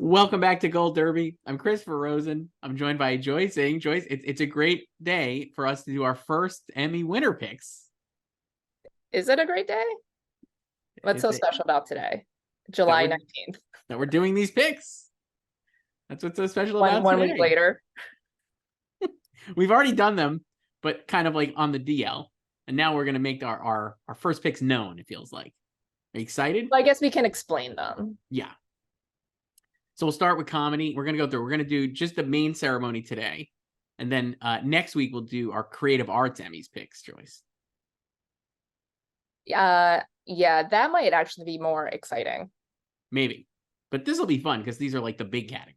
Welcome back to Gold Derby. I'm Christopher Rosen. I'm joined by Joyce saying, Joyce, it's a great day for us to do our first Emmy winner picks. Is it a great day? What's so special about today? July 19th. That we're doing these picks. That's what's so special about One today. week later. We've already done them, but kind of like on the DL. And now we're going to make our first picks known, it feels like. Are you excited? Well, I guess we can explain them. Yeah. So we'll start with comedy. We're going to go through. We're going to do just the main ceremony today. And then next week, we'll do our creative arts Emmys picks, Joyce. Yeah, that might actually be more exciting. Maybe. But this will be fun because these are like the big categories.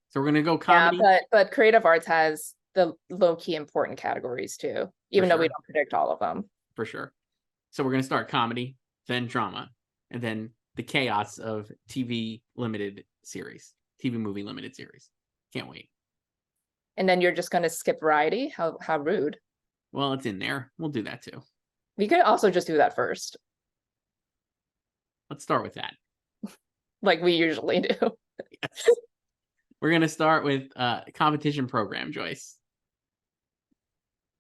So we're going to go comedy. Yeah, but creative arts has the low-key important categories too, even though we don't predict all of them. For sure. So we're going to start comedy, then drama, and then the chaos of TV movie limited series. Can't wait. And then you're just going to skip variety? How rude. Well, it's in there. We'll do that too. We could also just do that first. Let's start with that. Like we usually do. Yes. We're going to start with competition program, Joyce.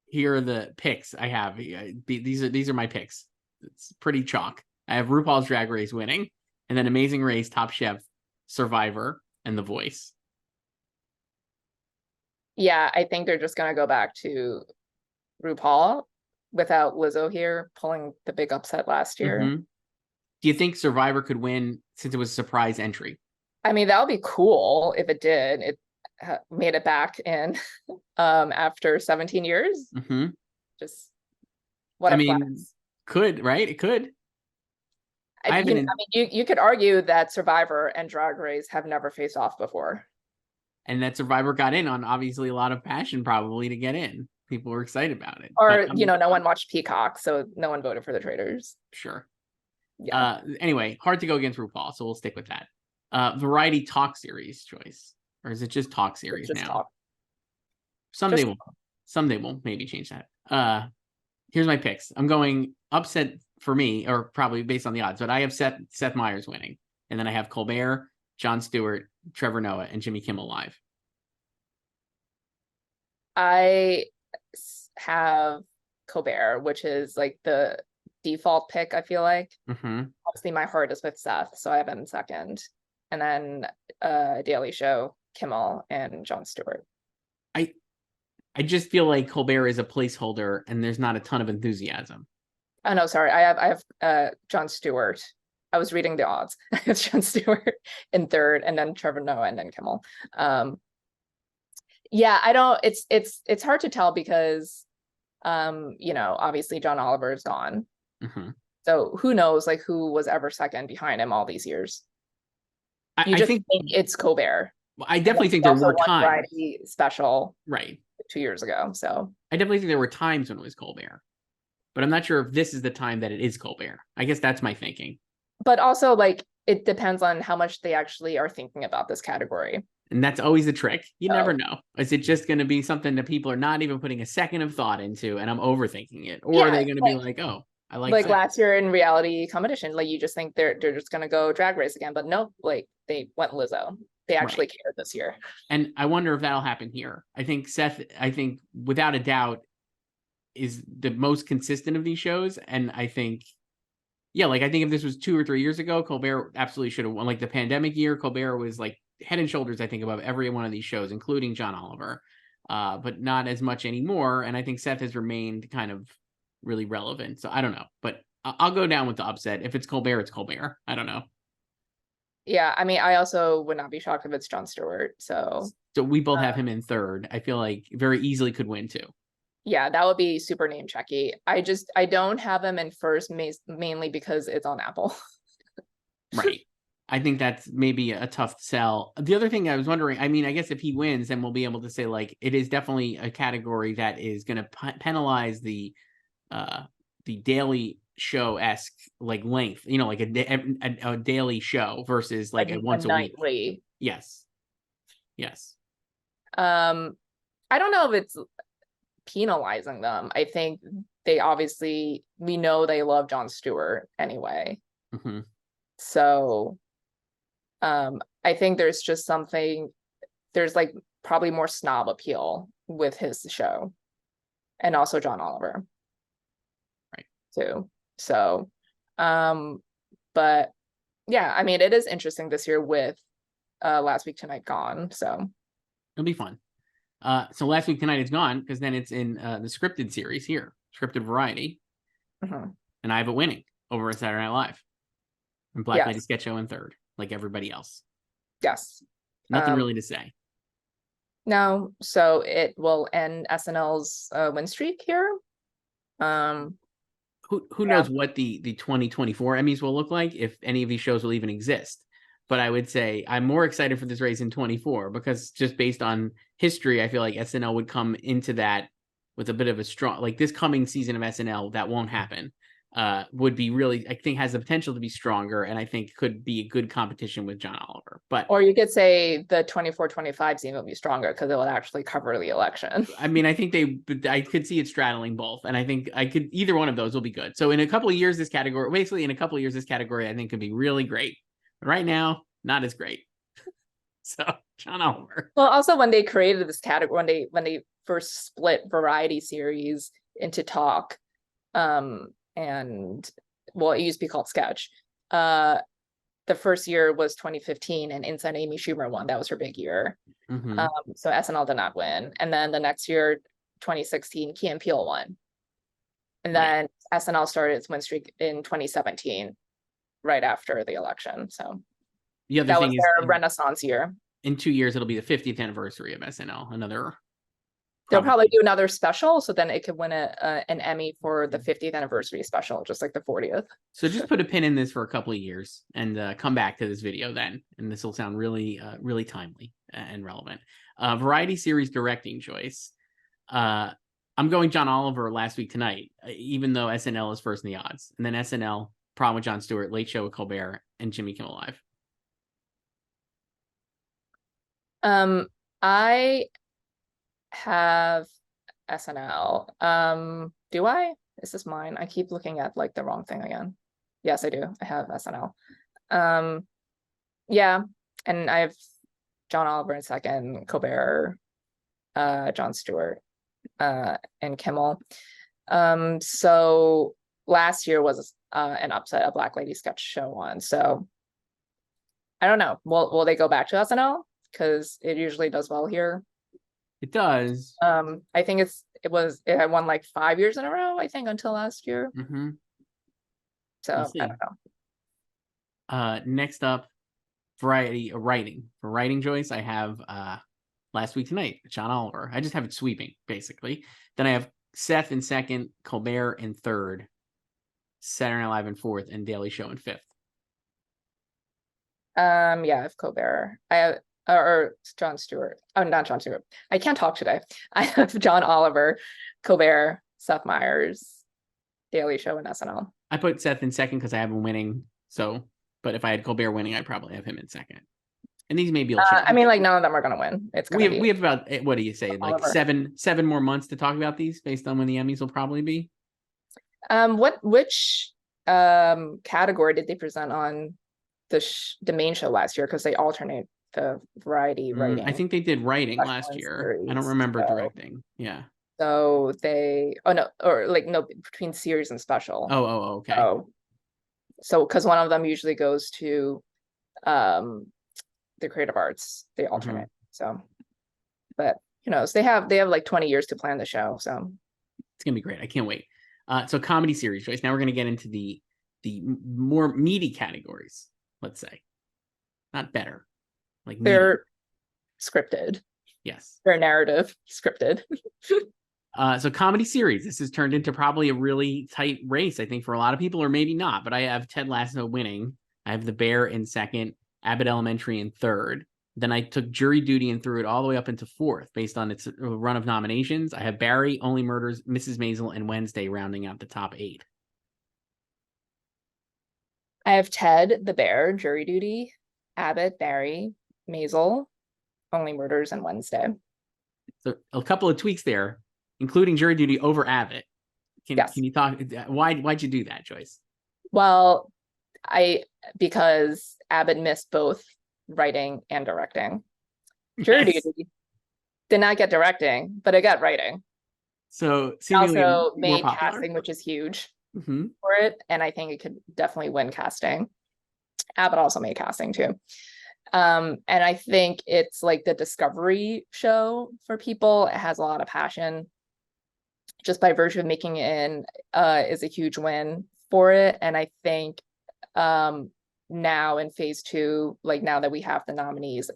Here are the picks I have. These are my picks. It's pretty chalk. I have RuPaul's Drag Race winning, and then Amazing Race, Top Chef, Survivor, and The Voice. Yeah, I think they're just going to go back to RuPaul without Lizzo here pulling the big upset last year. Mm-hmm. Do you think Survivor could win since it was a surprise entry? I mean, that would be cool if it did. It made it back in after 17 years. Mm-hmm. Just what could, right? It could. You could argue that Survivor and Drag Race have never faced off before. And that Survivor got in on obviously a lot of passion probably to get in. People were excited about it. Or, no one watched Peacock, so no one voted for the traitors. Sure. Yeah. Anyway, hard to go against RuPaul, so we'll stick with that. Variety talk series choice. Or is it just talk series now? Talk. Someday we'll maybe change that. Here's my picks. I'm going upset for me, or probably based on the odds, but I have Seth Meyers winning. And then I have Colbert, Jon Stewart, Trevor Noah, and Jimmy Kimmel Live. I have Colbert, which is like the default pick, I feel like. Mm-hmm. Obviously, my heart is with Seth, so I have him second. And then Daily Show, Kimmel, and Jon Stewart. I just feel like Colbert is a placeholder, and there's not a ton of enthusiasm. Oh no, sorry. I have Jon Stewart. I was reading the odds. It's Jon Stewart in third, and then Trevor Noah, and then Kimmel. Yeah, I don't. It's hard to tell because, obviously John Oliver is gone. Mm-hmm. So who knows, like who was ever second behind him all these years? I think it's Colbert. Well, I definitely think there were times. Variety special, right, 2 years ago. So I definitely think there were times when it was Colbert, but I'm not sure if this is the time that it is Colbert. I guess that's my thinking. But also, like, it depends on how much they actually are thinking about this category. And that's always the trick. You never know. Is it just going to be something that people are not even putting a second of thought into, and I'm overthinking it? Or are they going to be like, oh, I like last year in reality competition, like you just think they're just going to go Drag Race again. But no, like they went Lizzo. They actually cared this year. And I wonder if that'll happen here. I think Seth, without a doubt, is the most consistent of these shows. And I think, I think if this was 2 or 3 years ago, Colbert absolutely should have won. Like the pandemic year, Colbert was like head and shoulders, I think, above every one of these shows, including John Oliver, but not as much anymore. And I think Seth has remained kind of really relevant. So I don't know, but I'll go down with the upset. If it's Colbert, it's Colbert. I don't know. Yeah, I mean, I also would not be shocked if it's Jon Stewart. So we both have him in third. I feel like very easily could win too. Yeah, that would be super name checky. I don't have him in first mainly because it's on Apple. Right. I think that's maybe a tough sell. The other thing I was wondering, I mean, I guess if he wins, then we'll be able to say like it is definitely a category that is going to penalize the daily show-esque like length, like a daily show versus like a once a week. Nightly. Yes. I don't know if it's penalizing them. I think we know they love Jon Stewart anyway. Mm-hmm. So I think there's just something, there's like probably more snob appeal with his show, and also John Oliver. Right. Too. So, but yeah, I mean, it is interesting this year with Last Week Tonight gone. So It'll be fun. So Last Week Tonight is gone because then it's in the scripted series here, scripted variety, mhm. and I have it winning over Saturday Night Live, and Black Yes. Lady Sketch Show in third, like everybody else. Yes. Nothing really to say. No, so it will end SNL's win streak here. Who Yeah. knows what the 2024 Emmys will look like, if any of these shows will even exist. But I would say I'm more excited for this race in 24 because just based on history, I feel like SNL would come into that with a bit of a strong, like this coming season of SNL that won't happen, would be really, I think has the potential to be stronger, and I think could be a good competition with John Oliver. But Or you could say the 24-25 scene will be stronger because it will actually cover the election. I mean, I think I could see it straddling both, and I think either one of those will be good. So in a couple of years, this category, I think could be really great. But right now, not as great. So John Oliver. Well, also when they created this category, when they first split variety series into talk, and well, it used to be called sketch. The first year was 2015, and Inside Amy Schumer won. That was her big year. Mm-hmm. So SNL did not win. And then the next year, 2016, Key and Peele won. And then SNL started its win streak in 2017, right after the election. So the other that thing was is their renaissance year. In 2 years, it'll be the 50th anniversary of SNL. They'll probably do another special, so then it could win an Emmy for the 50th anniversary special, just like the 40th. So just put a pin in this for a couple of years and come back to this video then, and this will sound really, really timely and relevant. Variety series directing choice. I'm going John Oliver Last Week Tonight, even though SNL is first in the odds, and then SNL, Prom with Jon Stewart, Late Show with Colbert, and Jimmy Kimmel Live. I have SNL. Do I? Is this mine? I keep looking at like the wrong thing again. Yes, I do. I have SNL. Yeah, and I have John Oliver in second, Colbert, Jon Stewart, and Kimmel. So last year was an upset, a Black Lady Sketch Show one. So I don't know. Will they go back to SNL? Because it usually does well here. It does. I think it had won like 5 years in a row, I think, until last year. Mm-hmm. So I don't know. Next up, variety writing. For writing, Joyce, I have Last Week Tonight, John Oliver. I just have it sweeping, basically. Then I have Seth in second, Colbert in third, Saturday Night Live in fourth, and Daily Show in fifth. Yeah, I have Colbert. I have or Jon Stewart. Oh, not Jon Stewart. I can't talk today. I have John Oliver, Colbert, Seth Meyers, Daily Show, and SNL. I put Seth in second because I have him winning. So, but if I had Colbert winning, I'd probably have him in second. And these maybe. I mean, like none of them are going to win. It's going to be. We have about, what do you say, like seven more months to talk about these based on when the Emmys will probably be. Which category did they present on the main show last year? Because they alternate the variety writing. I think they did writing last year. I don't remember directing. Yeah. So between series and special. Oh, okay. So because one of them usually goes to the creative arts, they alternate. So, but who knows? They have like 20 years to plan the show. So it's gonna be great. I can't wait. So comedy series choice. Now we're gonna get into the more meaty categories. Let's say, not better. Like they're scripted. Yes. They're narrative scripted. So comedy series. This has turned into probably a really tight race, I think, for a lot of people, or maybe not. But I have Ted Lasso winning. I have The Bear in second, Abbott Elementary in third. Then I took Jury Duty and threw it all the way up into fourth based on its run of nominations. I have Barry, Only Murders, Mrs. Maisel, and Wednesday rounding out the top 8. I have Ted, The Bear, Jury Duty, Abbott, Barry, Maisel, Only Murders, and Wednesday. So a couple of tweaks there, including Jury Duty over Abbott. Can you talk? Why'd you do that, Joyce? Well, because Abbott missed both writing and directing. Jury Yes. Duty did not get directing, but it got writing. So seemingly Also more made popular. casting, which is huge Mm-hmm. for it, and I think it could definitely win casting. Abbott also made casting too. And I think it's like the discovery show for people. It has a lot of passion. Just by virtue of making it in is a huge win for it. And I think now in phase 2, like now that we have the nominees,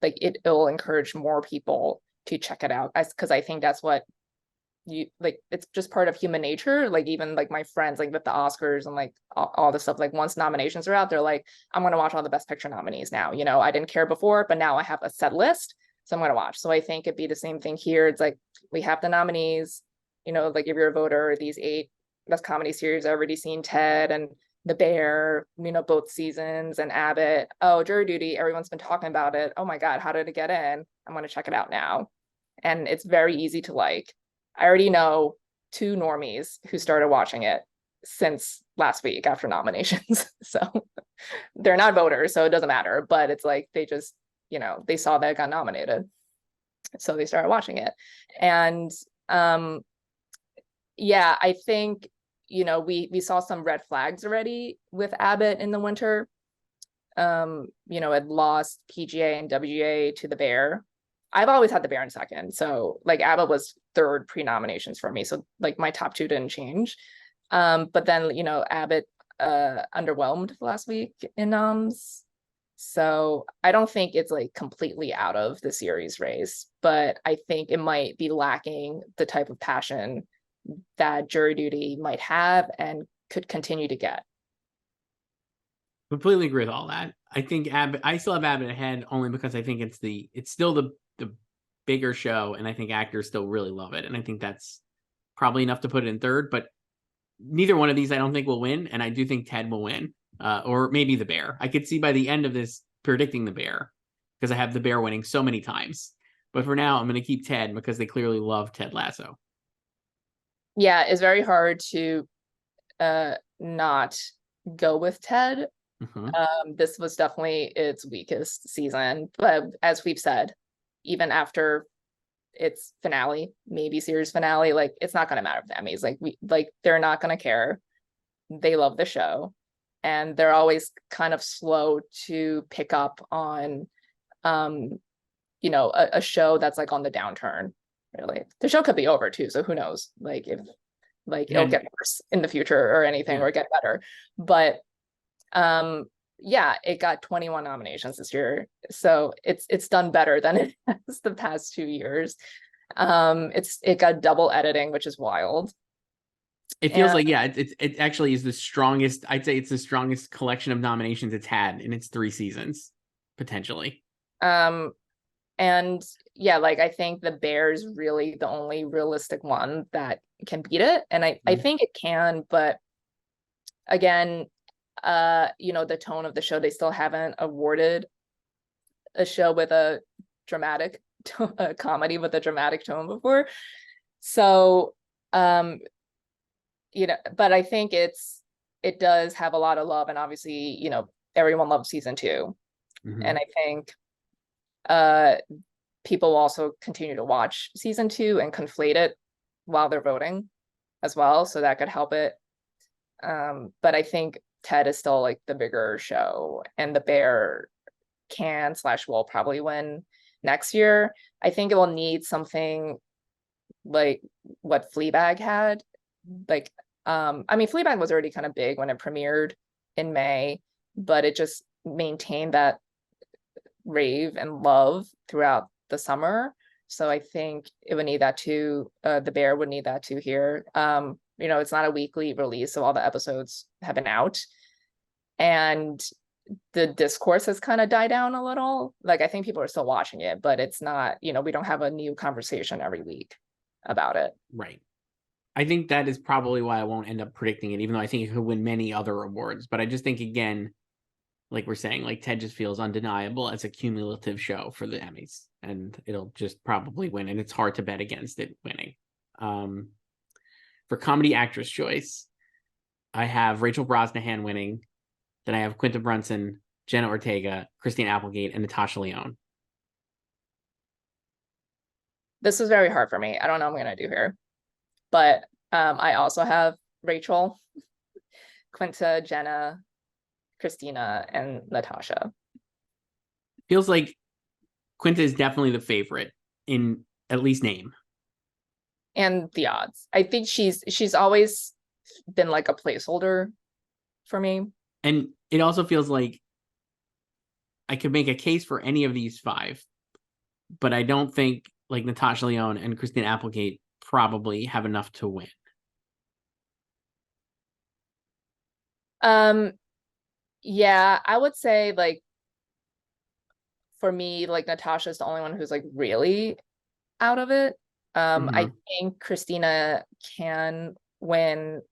like it'll encourage more people to check it out, because I think that's what you like. It's just part of human nature. Like even like my friends, like with the Oscars and like all the stuff, like once nominations are out, they're like, I'm gonna watch all the best picture nominees now. I didn't care before, but now I have a set list, so I'm gonna watch. So I think it'd be the same thing here. It's like we have the nominees, like if you're a voter, these 8 best comedy series. I've already seen Ted and The Bear, both seasons, and Abbott. Oh, Jury Duty, everyone's been talking about it. Oh my God, how did it get in? I'm gonna check it out now. And it's very easy to like. I already know 2 normies who started watching it since last week after nominations. So they're not voters, so it doesn't matter. But it's like they just, they saw that it got nominated, so they started watching it. And yeah, I think we saw some red flags already with Abbott in the winter. It lost PGA and WGA to The Bear. I've always had The Bear in second, so like Abbott was third pre-nominations for me, so like my top 2 didn't change. But then Abbott underwhelmed last week in noms, so I don't think it's like completely out of the series race, but I think it might be lacking the type of passion that Jury Duty might have and could continue to get. Completely agree with all that. I think Abbott, I still have Abbott ahead only because I think it's still the bigger show, and I think actors still really love it, and I think that's probably enough to put it in third. But neither one of these I don't think will win, and I do think Ted will win, or maybe The Bear. I could see by the end of this predicting The Bear because I have The Bear winning so many times. But for now, I'm going to keep Ted because they clearly love Ted Lasso. Yeah, it's very hard to not go with Ted. This was definitely its weakest season, but as we've said, even after its finale, maybe series finale, like it's not going to matter with the Emmys. Like they're not going to care. They love the show, and they're always kind of slow to pick up on a show that's like on the downturn. Really, the show could be over too, so who knows, like if it'll get worse in the future or anything, or get better. But yeah, it got 21 nominations this year, so it's done better than it has the past 2 years. It got double editing, which is wild. It feels like, yeah, it actually is the strongest. I'd say it's the strongest collection of nominations it's had in its 3 seasons, potentially. And yeah, like I think The Bear's really the only realistic one that can beat it, and I think it can, but again, the tone of the show, they still haven't awarded a show with a dramatic a comedy with a dramatic tone before. So but I think it does have a lot of love, and obviously everyone loves season 2. And I think people will also continue to watch season 2 and conflate it while they're voting as well, so that could help it. But I think Ted is still like the bigger show, and The Bear will probably win next year. I think it will need something like what Fleabag had. Like, I mean, Fleabag was already kind of big when it premiered in May, but it just maintained that rave and love throughout the summer. So I think it would need that too. The Bear would need that too here. It's not a weekly release, so all the episodes have been out, and the discourse has kind of died down a little. Like I think people are still watching it, but it's not, we don't have a new conversation every week about it. Right. I think that is probably why I won't end up predicting it, even though I think it could win many other awards. But I just think, again, like we're saying, like Ted just feels undeniable as a cumulative show for the Emmys, and it'll just probably win, and it's hard to bet against it winning. For comedy actress choice, I have Rachel Brosnahan winning. Then I have Quinta Brunson Jenna Ortega, Christine Applegate, and Natasha Lyonne. This is very hard for me. I don't know what I'm gonna do here. But I also have Rachel, Quinta, Jenna, Christina, and Natasha. Feels like Quinta is definitely the favorite in at least name. And the odds. I think she's always been like a placeholder for me. And it also feels like I could make a case for any of these five, but I don't think like Natasha Lyonne and Christine Applegate probably have enough to win. Yeah, I would say like for me, like Natasha's the only one who's like really out of it. I think Christina can win.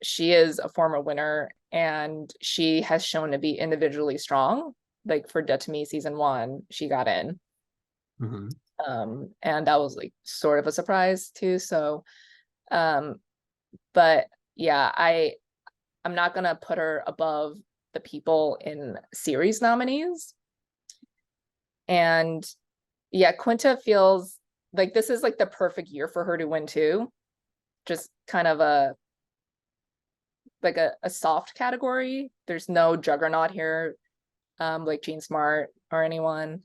She is a former winner and she has shown to be individually strong. Like for Dead to Me season 1, she got in. And that was like sort of a surprise too. So but yeah, I'm not gonna put her above the people in series nominees. And yeah, Quinta feels like this is like the perfect year for her to win too. Just kind of a like a soft category. There's no juggernaut here, like Jean Smart or anyone.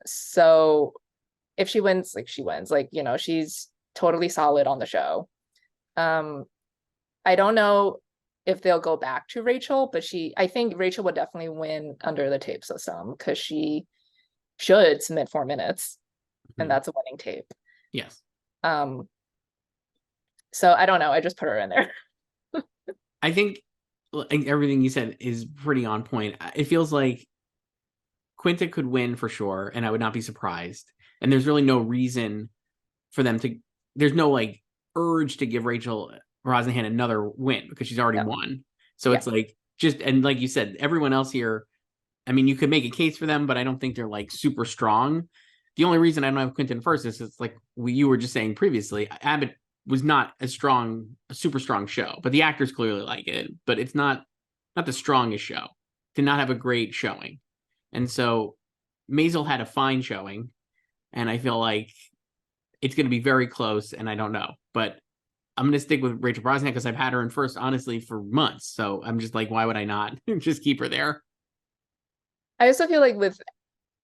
So if she wins, like she wins, like, you know, she's totally solid on the show. I don't know if they'll go back to Rachel, but I think Rachel would definitely win under the tape system because she should submit 4 minutes, and that's a winning tape. Yes. So I don't know. I just put her in there. I think everything you said is pretty on point. It feels like Quinta could win for sure, and I would not be surprised. And there's really no reason for them to. There's no like urge to give Rachel Brosnahan another win because she's already won. So it's like and like you said, everyone else here. I mean, you could make a case for them, but I don't think they're like super strong. The only reason I don't have Quinta first is it's like you were just saying previously. Abbott was not a super strong show, but the actors clearly like it. But it's not the strongest show. Did not have a great showing, and so Maisel had a fine showing, and I feel like it's going to be very close. And I don't know, but I'm going to stick with Rachel Brosnahan because I've had her in first, honestly, for months. So I'm just like, why would I not just keep her there? I also feel like with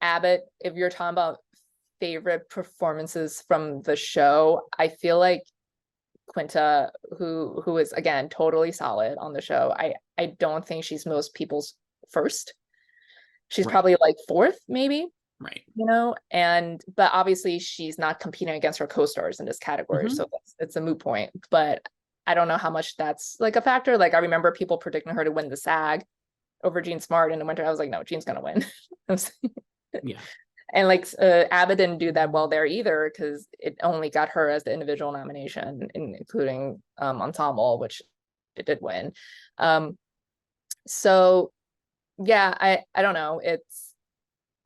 Abbott, if you're talking about favorite performances from the show, I feel like Quinta, who is again totally solid on the show, I don't think she's most people's first. She's probably like fourth, maybe. Right. You know, but obviously she's not competing against her co-stars in this category, so it's a moot point. But I don't know how much that's like a factor. Like I remember people predicting her to win the SAG over Jean Smart in the winter. I was like, no, Jean's gonna win. Yeah. And like Abbott didn't do that well there either because it only got her as the individual nomination, including ensemble, which it did win. So yeah, I don't know.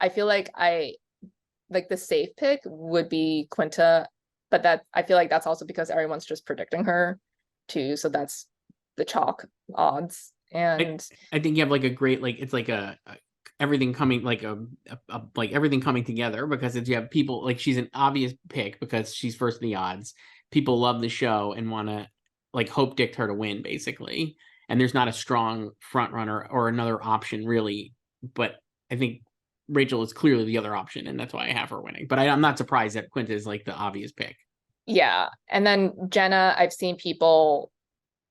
I feel like the safe pick would be Quinta, but that I feel like that's also because everyone's just predicting her too. So that's the chalk odds. And I think you have like a great it's like everything coming like like everything coming together because you have people like she's an obvious pick because she's first in the odds. People love the show and want to like hope dict her to win basically. And there's not a strong front runner or another option really, but I think Rachel is clearly the other option, and that's why I have her winning. But I'm not surprised that Quinta is like the obvious pick. Yeah, and then Jenna, I've seen people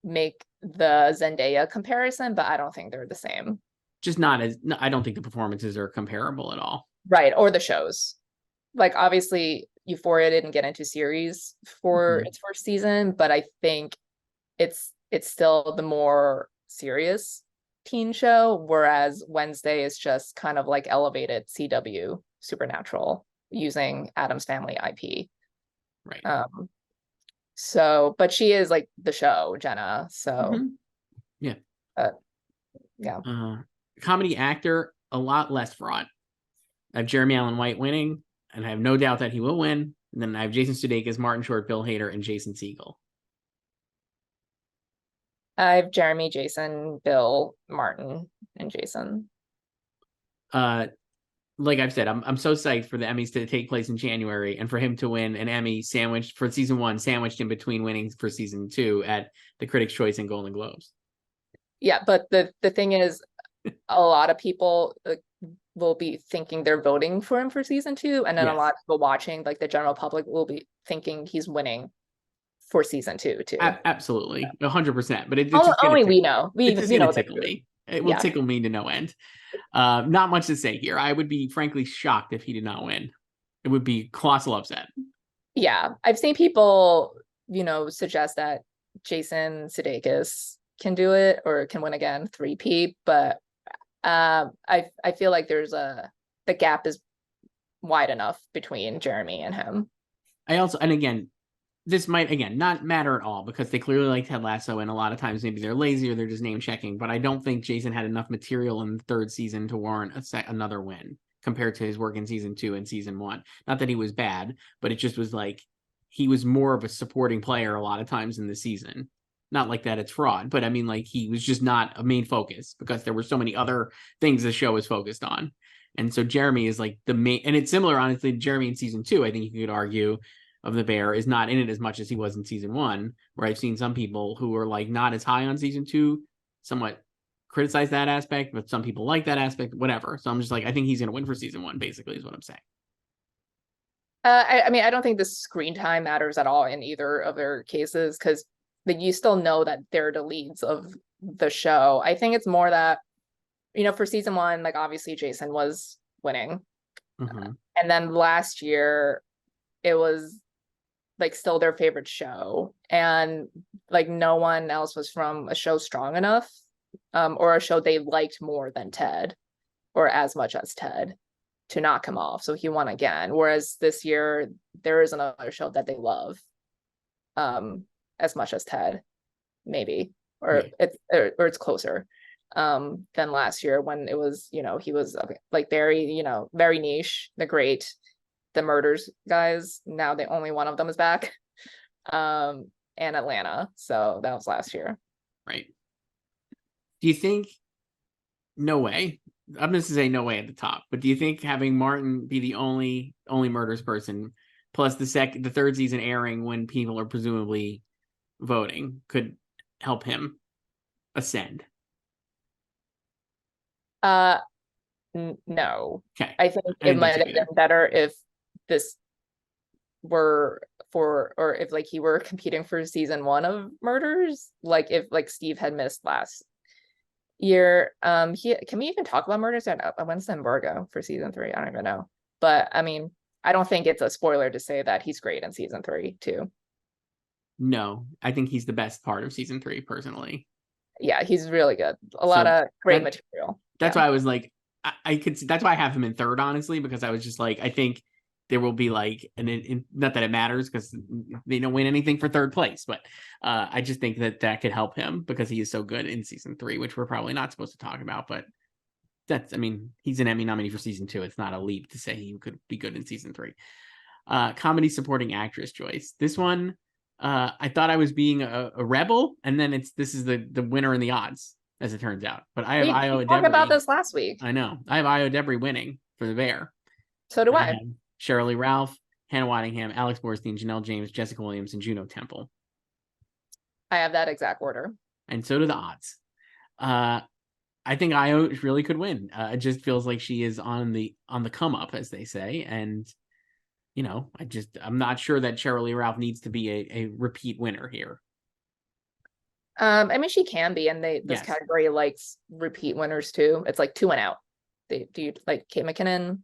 make the Zendaya comparison, but I don't think they're the same. Just not as I don't think the performances are comparable at all. Right, or the shows. Like obviously Euphoria didn't get into series for its first season, but I think it's still the more serious teen show, whereas Wednesday is just kind of like elevated CW Supernatural using Addams Family IP. Right. So, but she is like the show, Jenna. So, yeah. Yeah. Comedy actor, a lot less fraught. I have Jeremy Allen White winning, and I have no doubt that he will win. And then I have Jason Sudeikis, Martin Short, Bill Hader, and Jason Segel. I have Jeremy, Jason, Bill, Martin, and Jason. Like I've said, I'm so psyched for the Emmys to take place in January and for him to win an Emmy sandwiched for season 1, sandwiched in between winning for season 2 at the Critics' Choice and Golden Globes. Yeah, but the thing is, a lot of people will be thinking they're voting for him for season 2, and then a lot of people watching, like the general public, will be thinking he's winning for season 2 too. Absolutely, 100%. But it's only we know. It's just gonna tickle the me. It will tickle me to no end. Not much to say here. I would be frankly shocked if he did not win. It would be colossal upset. Yeah, I've seen people, suggest that Jason Sudeikis can do it or can win again, 3P, but I feel like the gap is wide enough between Jeremy and him. And again, this might not matter at all because they clearly like Ted Lasso, and a lot of times maybe they're lazy or they're just name checking. But I don't think Jason had enough material in the third season to warrant another win compared to his work in season 2 and season 1. Not that he was bad, but it just was like he was more of a supporting player a lot of times in the season. Not like that it's fraud, but I mean, like, he was just not a main focus because there were so many other things the show was focused on. And so Jeremy is like the main, and it's similar, honestly, to Jeremy in season 2. I think you could argue of The Bear is not in it as much as he was in season 1, where I've seen some people who are like not as high on season 2 somewhat criticize that aspect, but some people like that aspect, whatever. So I'm just like, I think he's going to win for season 1, basically, is what I'm saying. I mean, I don't think the screen time matters at all in either of their cases because you still know that they're the leads of the show. I think it's more that, for season 1, like obviously Jason was winning. Mm-hmm. And then last year it was like still their favorite show, and like no one else was from a show strong enough, or a show they liked more than Ted or as much as Ted to knock him off. So he won again. Whereas this year there is another show that they love as much as Ted, maybe, or it's closer than last year when it was, he was like very, very niche, the Murders guys. Now only one of them is back, and Atlanta. So that was last year. Right. Do you think, no way, I'm just to say no way at the top, but do you think having Martin be the only Murders person, plus the third season airing when people are presumably voting, could help him ascend? No. Okay. I think it might have been better if this were or if like he were competing for season 1 of Murders, like if like Steve had missed last year. Can we even talk about Murders? When's the embargo for season 3? I don't even know, but I mean, I don't think it's a spoiler to say that he's great in season 3 too. No, I think he's the best part of season 3 personally. Yeah, he's really good. A lot of great material. That's why I was like, I could. That's why I have him in third, honestly, because I was just like, I think there will be like, and not that it matters because they don't win anything for third place, but I just think that could help him because he is so good in season 3, which we're probably not supposed to talk about, but I mean, he's an Emmy nominee for season 2. It's not a leap to say he could be good in season 3. Comedy supporting actress, Joyce. This one, I thought I was being a rebel, and then this is the winner in the odds, as it turns out. But I have Io Debris. Talked about this last week. I know. I have Io Debris winning for The Bear. So do I. Shirley Lee Ralph, Hannah Waddingham, Alex Borstein, Janelle James, Jessica Williams, and Juno Temple. I have that exact order. And so do the odds. I think Io really could win. It just feels like she is on the come up, as they say, and I'm not sure that Cheryl Lee Ralph needs to be a repeat winner here. I mean, she can be, and this category likes repeat winners too. It's like 2 and out. Do you like Kate McKinnon,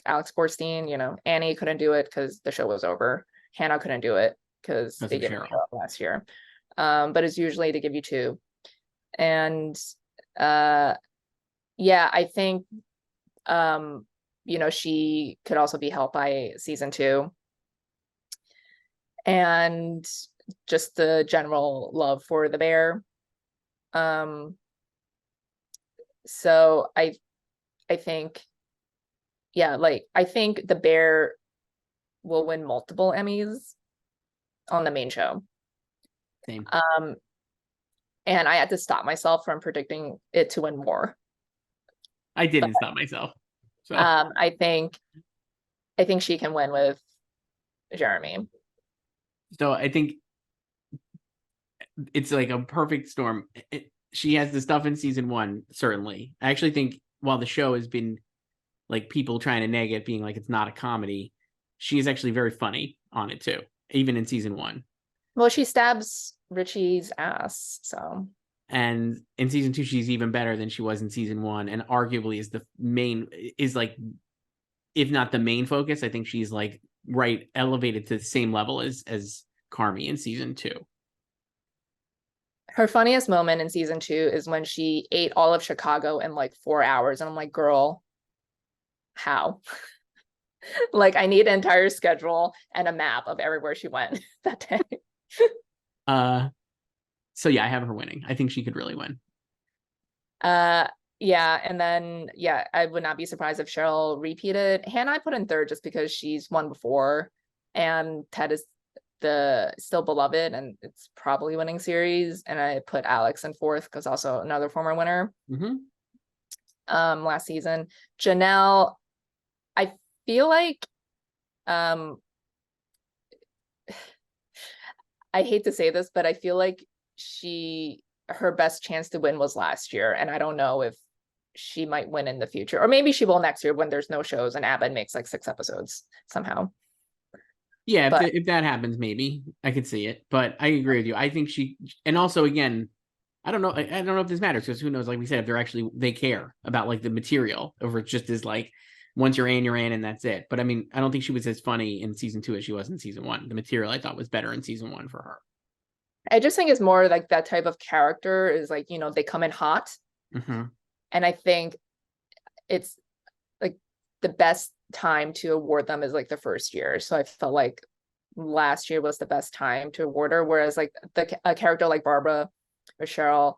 Alex Borstein? Annie couldn't do it because the show was over. Hannah couldn't do it because they gave her up last year. But it's usually to give you 2. And I think she could also be helped by season 2 and just the general love for The Bear. So I think, I think The Bear will win multiple Emmys on the main show. Same. and I had to stop myself from predicting it to win more. I didn't stop myself. So I think she can win with Jeremy. So I think it's like a perfect storm. She has the stuff in season 1, certainly. I actually think while the show has been like people trying to nag it, being like it's not a comedy, she is actually very funny on it too, even in season 1. Well, she stabs Richie's ass, so. And in season 2, she's even better than she was in season 1, and arguably is like, if not the main focus, I think she's like right elevated to the same level as Carmy in season 2. Her funniest moment in season 2 is when she ate all of Chicago in like 4 hours. And I'm like, girl, how? Like, I need an entire schedule and a map of everywhere she went that day. So yeah, I have her winning. I think she could really win. Yeah, and then I would not be surprised if Cheryl repeated. Hannah I put in third just because she's won before, and Ted is the still beloved, and it's probably winning series. And I put Alex in fourth because also another former winner. Last season. Janelle, I feel like I hate to say this, but I feel like her best chance to win was last year, and I don't know if she might win in the future, or maybe she will next year when there's no shows and Abbott makes like 6 episodes somehow. Yeah, if that happens, maybe I could see it. But I agree with you. I think she, and also again, I don't know if this matters, because who knows? Like we said, if they care about like the material, or it just is like once you're in, and that's it. But I mean, I don't think she was as funny in season 2 as she was in season 1. The material I thought was better in season 1 for her. I just think it's more like that type of character is like, they come in hot. And I think it's like the best time to award them is like the first year. So I felt like last year was the best time to award her. Whereas like a character like Barbara or Cheryl,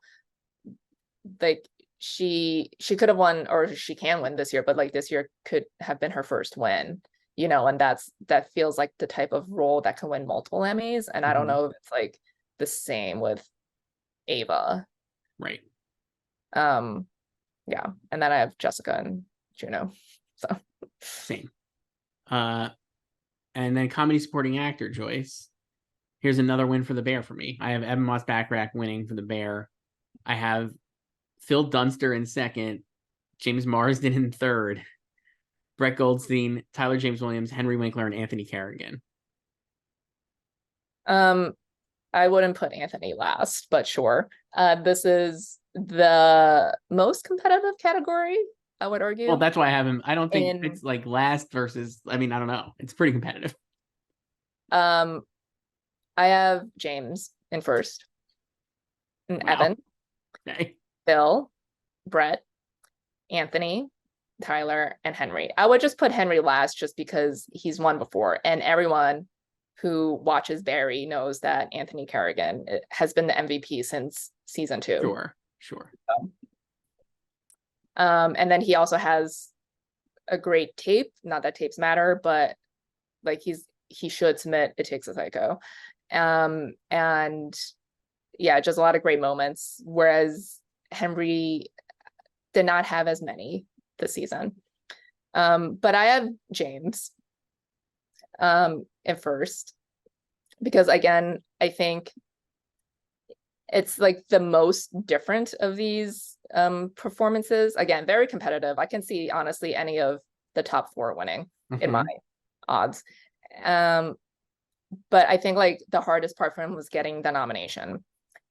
like she could have won, or she can win this year, but like this year could have been her first win, and that feels like the type of role that can win multiple Emmys. And I don't know if it's like the same with Ava. Right. Yeah. And then I have Jessica and Juno. So same. And then comedy supporting actor, Joyce. Here's another win for the Bear for me. I have Evan Moss Backrack winning for the Bear. I have Phil Dunster in second, James Marsden in third, Brett Goldstein, Tyler James Williams, Henry Winkler, and Anthony Carrigan. I wouldn't put Anthony last, but sure. This is the most competitive category, I would argue. Well, that's why I have him. I don't think it's like last versus, I mean, I don't know. It's pretty competitive. I have James in first. And wow. Evan. Okay. Phil, Brett, Anthony, Tyler, and Henry. I would just put Henry last just because he's won before, and everyone who watches Barry knows that Anthony Carrigan has been the MVP since season 2. Sure. So, and then he also has a great tape. Not that tapes matter, but like he should submit It Takes a Psycho. And yeah, just a lot of great moments. Whereas Henry did not have as many this season. But I have James at first, because again, I think it's like the most different of these performances. Again, very competitive. I can see honestly any of the top 4 winning in my odds. But I think like the hardest part for him was getting the nomination.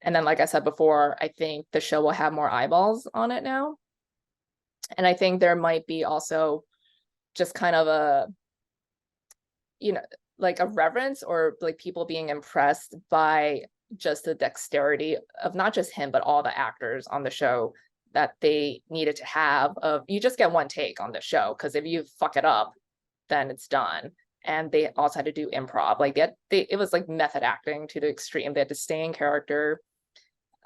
And then, like I said before, I think the show will have more eyeballs on it now. And I think there might be also just kind of a, like a reverence, or like people being impressed by just the dexterity of not just him, but all the actors on the show, that they needed to have. You just get one take on the show, because if you fuck it up, then it's done. And they also had to do improv. Like it was like method acting to the extreme. They had to stay in character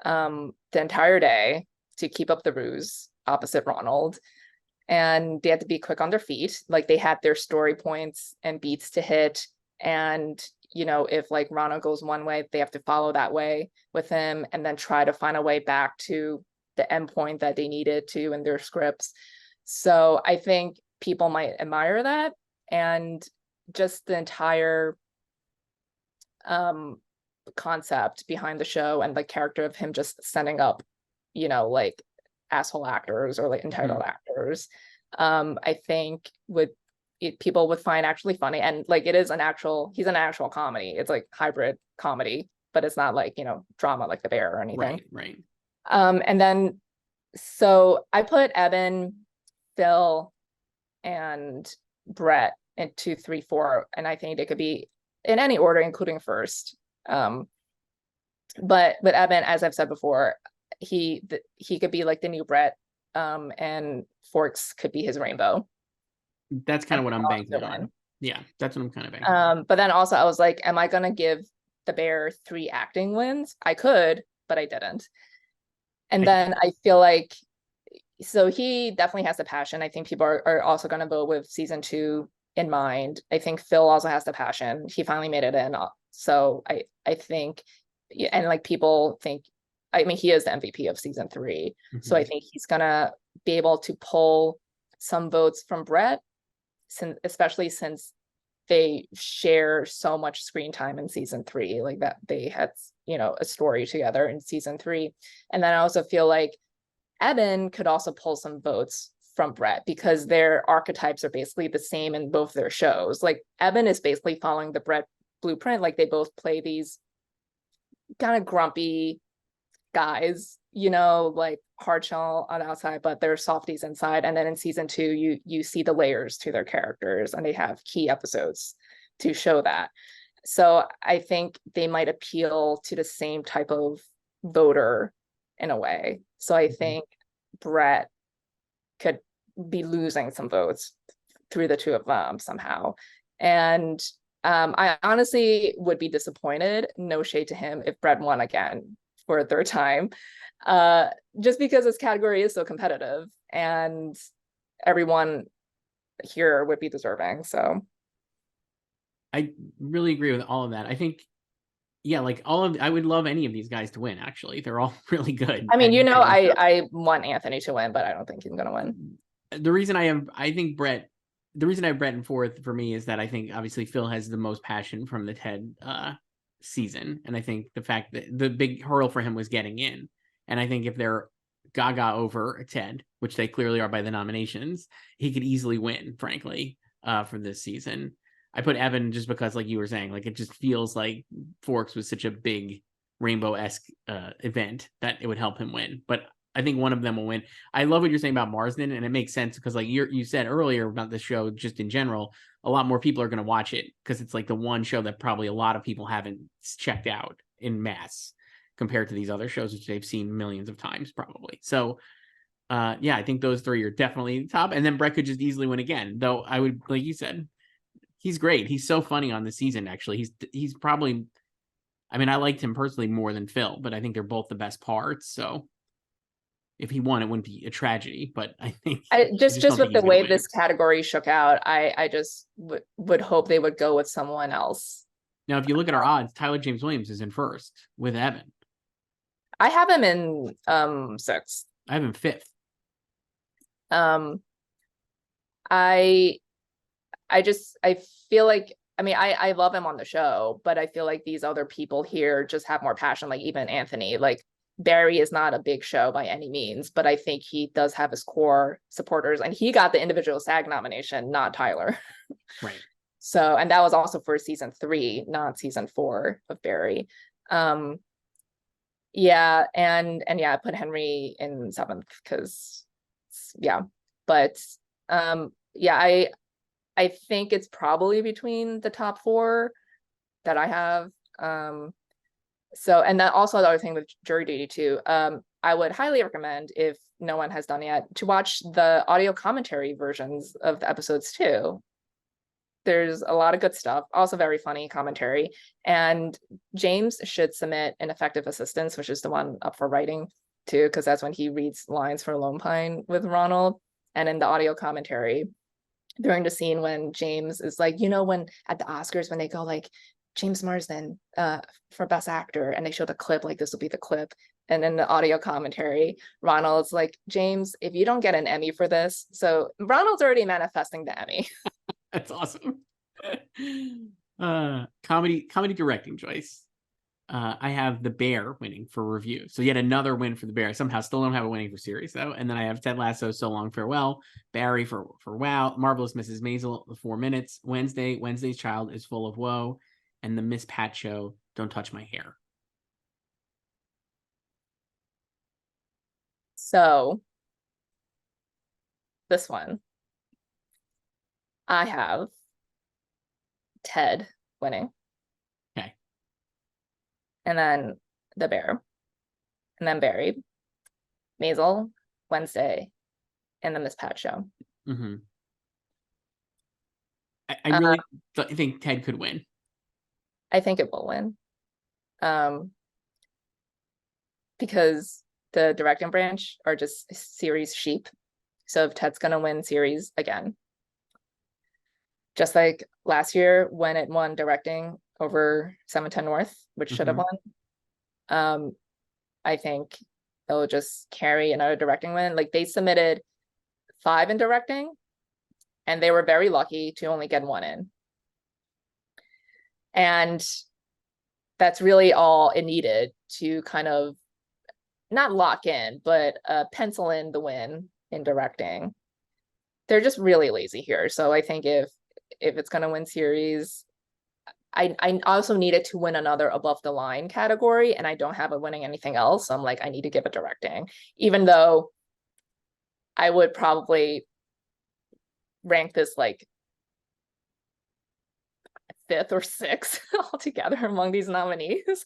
the entire day to keep up the ruse opposite Ronald. And they had to be quick on their feet. Like they had their story points and beats to hit. And, you know, if like Ronald goes one way, they have to follow that way with him and then try to find a way back to the endpoint that they needed to in their scripts. So I think people might admire that, and just the entire concept behind the show and the character of him just sending up, you know, like asshole actors or like entitled actors, I think people would find actually funny. And like he's an actual comedy. It's like hybrid comedy, but it's not like, you know, drama like The Bear or anything. Right. And then so I put Evan, Phil, and Brett in 2, 3, 4, and I think they could be in any order, including first. But Evan, as I've said before, he could be like the new Brett, and Forks could be his rainbow. That's kind of what I'm banking on. Yeah, that's what I'm kind of banking on. But then also I was like, am I gonna give The Bear 3 acting wins? I could, but I didn't. And then I feel like, so he definitely has the passion. I think people are also going to vote with season 2 in mind. I think Phil also has the passion. He finally made it in. So I think, and like people think, I mean, he is the MVP of season 3. So I think he's going to be able to pull some votes from Brett, especially since they share so much screen time in season 3, like that they had, you know, a story together in season 3. And then I also feel like Evan could also pull some votes from Brett because their archetypes are basically the same in both their shows. Like Evan is basically following the Brett blueprint. Like they both play these kind of grumpy guys, you know, like hard shell on the outside, but they're softies inside. And then in season 2, you see the layers to their characters, and they have key episodes to show that. So I think they might appeal to the same type of voter in a way. So I think Brett could be losing some votes through the two of them somehow. And I honestly would be disappointed, no shade to him, if Brett won again for a third time, just because this category is so competitive and everyone here would be deserving. So I really agree with all of that. I think, yeah, like I would love any of these guys to win. Actually, they're all really good. I mean, you know, I want Anthony to win, but I don't think he's gonna win. The reason I have Brett in fourth for me is that I think obviously Phil has the most passion from the Ted season, and I think the fact that the big hurdle for him was getting in, and I think if they're gaga over Ted, which they clearly are by the nominations, he could easily win, frankly, for this season. I put Evan just because, like you were saying, like it just feels like Forks was such a big rainbow-esque event that it would help him win. But I think one of them will win. I love what you're saying about Marsden, and it makes sense because, like you said earlier about the show, just in general, a lot more people are going to watch it because it's like the one show that probably a lot of people haven't checked out in mass compared to these other shows, which they've seen millions of times probably. So, yeah, I think those 3 are definitely top. And then Brett could just easily win again, though. I would, like you said, he's great. He's so funny on the season. Actually, he's probably, I mean, I liked him personally more than Phil, but I think they're both the best parts. So if he won, it wouldn't be a tragedy. But I think just with the way this category shook out, I just would hope they would go with someone else. Now, if you look at our odds, Tyler James Williams is in first with Evan. I have him in 6th. I have him 5th. I feel like, I mean, I love him on the show, but I feel like these other people here just have more passion. Like even Anthony, like Barry is not a big show by any means, but I think he does have his core supporters, and he got the individual SAG nomination, not Tyler. Right. So, and that was also for season 3, not season 4 of Barry. Yeah, and yeah, I put Henry in 7th because, yeah, but yeah, I think it's probably between the top 4 that I have. So, and then also the other thing with jury duty too, I would highly recommend, if no one has done yet, to watch the audio commentary versions of the episodes too. There's a lot of good stuff, also very funny commentary. And James should submit an effective assistance, which is the one up for writing too, because that's when he reads lines for Lone Pine with Ronald. And in the audio commentary, during the scene when James is like, you know, when at the Oscars, when they go like, James Marsden for Best Actor, and they showed a clip, like this will be the clip. And then the audio commentary, Ronald's like, James, if you don't get an Emmy for this, so Ronald's already manifesting the Emmy. That's awesome. Comedy directing, Joyce. I have The Bear winning for review. So yet another win for The Bear. Somehow still don't have a winning for series though. And then I have Ted Lasso, So Long Farewell, Barry for Wow, Marvelous Mrs. Maisel, The 4 Minutes, Wednesday's Child is Full of Woe, and the Miss Pat Show, Don't Touch My Hair. So this one, I have Ted winning. Okay. And then The Bear. And then Barry, Maisel, Wednesday, and the Miss Pat Show. Mm-hmm. I really think Ted could win. I think it will win. Because the directing branch are just series sheep. So if Ted's gonna win series again, just like last year when it won directing over 710 North, which should have won, I think it'll just carry another directing win. Like they submitted 5 in directing, and they were very lucky to only get 1 in. And that's really all it needed to kind of not lock in, but pencil in the win in directing. They're just really lazy here. So I think if it's going to win series, I also needed to win another above the line category, and I don't have it winning anything else. So I'm like, I need to give it directing, even though I would probably rank this like 5th or 6th altogether among these nominees.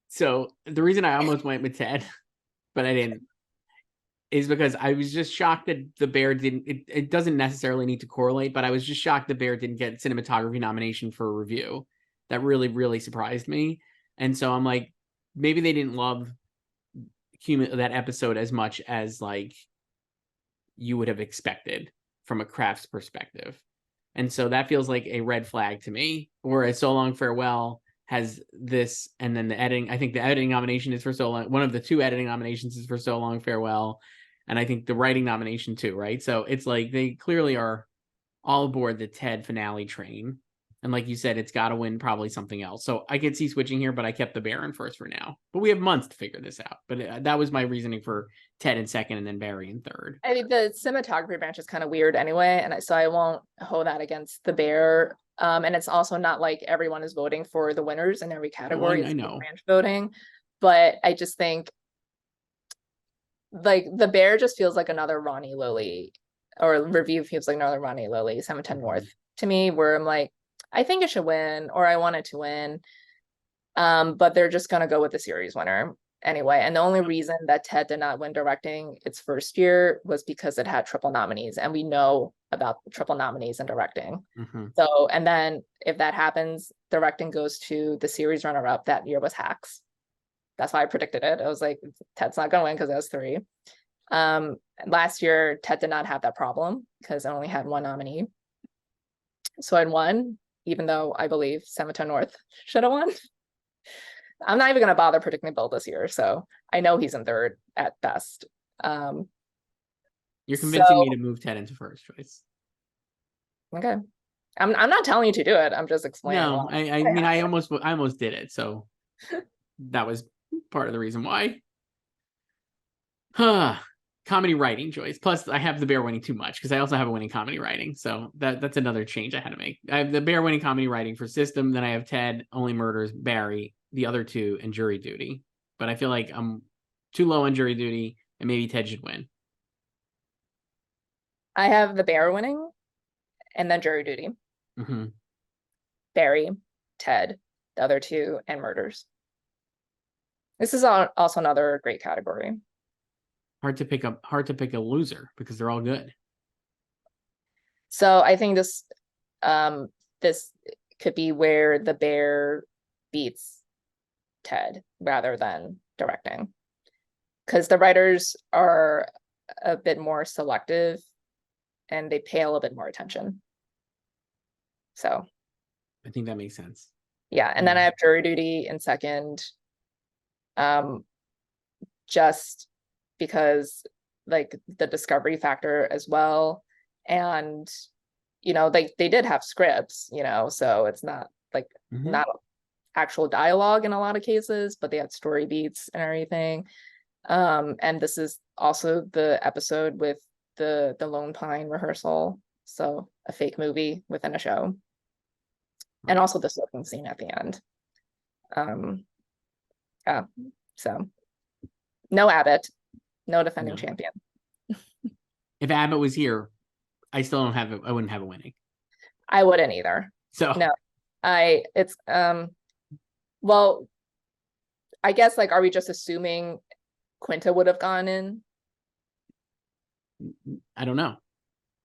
So the reason I almost went with Ted, but I didn't, is because I was just shocked that The Bear didn't. It doesn't necessarily need to correlate, but I was just shocked The Bear didn't get cinematography nomination for a review. That really, really surprised me. And so I'm like, maybe they didn't love that episode as much as like you would have expected from a crafts perspective. And so that feels like a red flag to me. Whereas So Long Farewell has this, and then the editing, I think the editing nomination is for So Long. One of the 2 editing nominations is for So Long Farewell. And I think the writing nomination too, right? So it's like they clearly are all aboard the Ted finale train. And like you said, it's got to win probably something else. So I could see switching here, but I kept The Bear in first for now. But we have months to figure this out. But that was my reasoning for Ted in second and then Barry in third. I mean, the cinematography branch is kind of weird anyway, and so I won't hold that against The Bear. And it's also not like everyone is voting for the winners in every category. I know. Branch voting, but I just think like The Bear just feels like another Ronnie Lilly, or review feels like another Ronnie Lilly 710 North to me, where I'm like, I think it should win, or I want it to win. But they're just gonna go with the series winner anyway. And the only reason that Ted did not win directing its first year was because it had triple nominees, and we know about triple nominees in directing. So, and then if that happens, directing goes to the series runner-up. That year was Hacks. That's why I predicted it. I was like, Ted's not gonna win because it has 3. Last year, Ted did not have that problem because it only had 1 nominee. So I'd won, even though I believe 710 North should have won. I'm not even going to bother predicting Bill this year, so I know he's in third at best. You're convincing me to move Ted into first, Joyce. Okay. I'm not telling you to do it. I'm just explaining. No, I mean, I almost did it, so that was part of the reason why. Comedy writing, Joyce. Plus, I have The Bear winning too much because I also have a winning comedy writing. So that's another change I had to make. I have The Bear winning comedy writing for System. Then I have Ted, Only Murders, Barry, the other 2, and Jury Duty. But I feel like I'm too low on Jury Duty, and maybe Ted should win. I have The Bear winning, and then Jury Duty. Barry, Ted, the other 2, and Murders. This is also another great category. Hard to pick a loser because they're all good. So I think this could be where The Bear beats Ted rather than directing, because the writers are a bit more selective and they pay a little bit more attention. So I think that makes sense. yeah, and then I have jury duty in second. Just because like the discovery factor as well. And they did have scripts, so it's not like not actual dialogue in a lot of cases, but they had story beats and everything. And this is also the episode with the Lone Pine rehearsal, so a fake movie within a show. And also the smoking scene at the end. Yeah, so no Abbott, no defending champion. If Abbott was here, I still don't have it. I wouldn't have it winning. I wouldn't either. So no, well, I guess like, are we just assuming Quinta would have gone in? I don't know.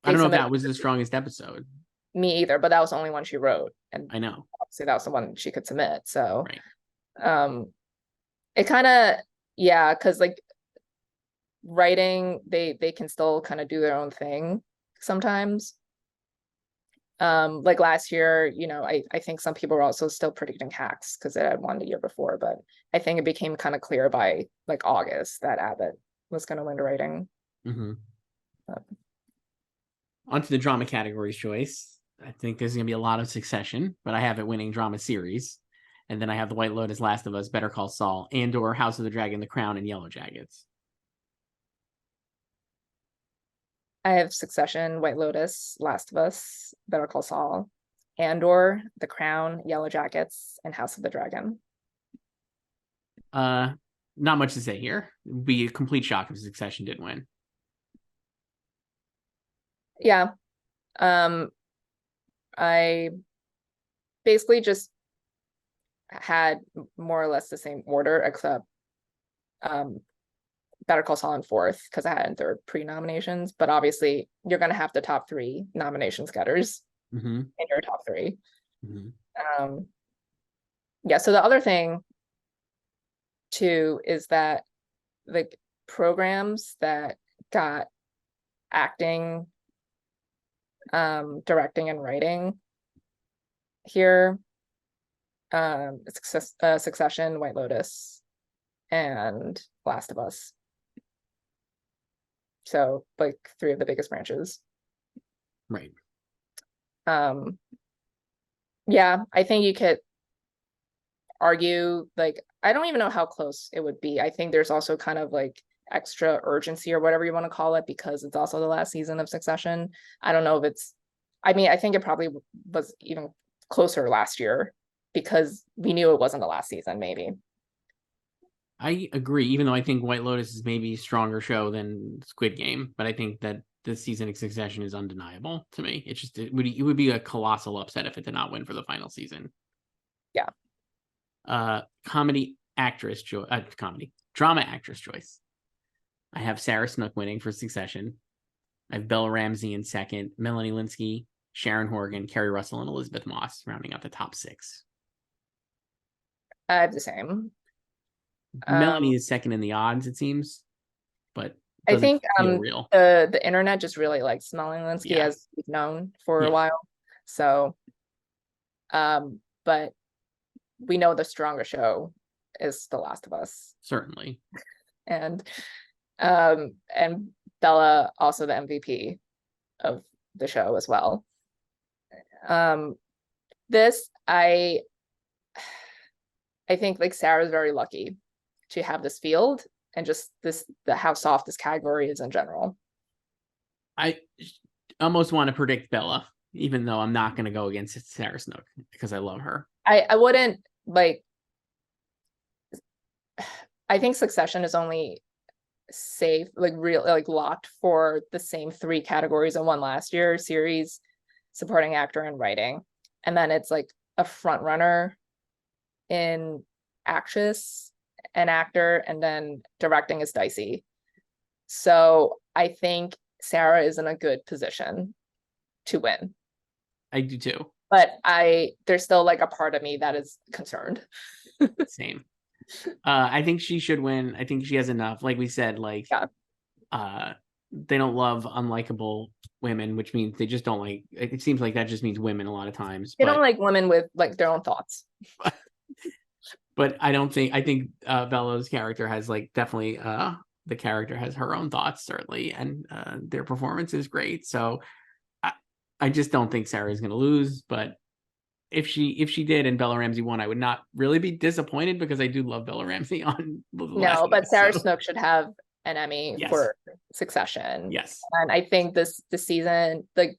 I don't know if that was the strongest episode. Me either, but that was the only one she wrote, and I know obviously that was the one she could submit. So right. It kind of, yeah, because like writing, they can still kind of do their own thing sometimes. Like last year, I think some people were also still predicting Hacks because it had won the year before, but I think it became kind of clear by like August that Abbott was going to win the writing. Onto the drama categories, Joyce. I think there's going to be a lot of Succession, but I have it winning drama series. And then I have The White Lotus, Last of Us, Better Call Saul, Andor, House of the Dragon, The Crown, and Yellow Jackets. I have Succession, White Lotus, Last of Us, Better Call Saul, Andor, The Crown, Yellow Jackets, and House of the Dragon. Not much to say here. It would be a complete shock if Succession did win. Yeah. I basically just had more or less the same order, except Better Call Saul in fourth because I had in third pre-nominations. But obviously, you're going to have the top three nominations getters in your top three. Yeah. So the other thing too is that the programs that got acting, directing, and writing here, Succession, White Lotus, and Last of Us. So like three of the biggest branches. Right. Yeah, I think you could argue, like, I don't even know how close it would be. I think there's also kind of like extra urgency or whatever you want to call it because it's also the last season of Succession. I don't know if I think it probably was even closer last year because we knew it wasn't the last season, maybe. I agree, even though I think White Lotus is maybe a stronger show than Squid Game, but I think that this season of Succession is undeniable to me. It would be a colossal upset if it did not win for the final season. Yeah. Drama actress choice. I have Sarah Snook winning for Succession. I have Bella Ramsey in second, Melanie Linsky, Sharon Horgan, Kerry Russell, and Elizabeth Moss rounding out the top six. I have the same. Melanie is second in the odds, it seems, but I think real. The internet just really likes Melanie Linsky, as we've known for a while. So, but we know the stronger show is The Last of Us. Certainly. And Bella also the MVP of the show as well. This I think like Sarah's very lucky to have this field and just how soft this category is in general. I almost want to predict Bella, even though I'm not going to go against Sarah Snook because I love her. I wouldn't like. I think Succession is only safe, like real, like locked for the same three categories in one last year: series, supporting actor, and writing. And then it's like a front runner in actress and actor, and then directing is dicey. So I think Sarah is in a good position to win. I do too. But there's still like a part of me that is concerned. Same. I think she should win. I think she has enough. Like we said, like they don't love unlikable women, which means they just don't like. It seems like that just means women a lot of times. They But don't like women with like their own thoughts. but I think Bella's character has like definitely the character has her own thoughts certainly, and their performance is great. So I just don't think Sarah is going to lose. But if she did and Bella Ramsey won, I would not really be disappointed because I do love Bella Ramsey on The Last No, but Dance, Sarah so. Snook should have an Emmy Yes. for Succession. Yes. And I think this season, like,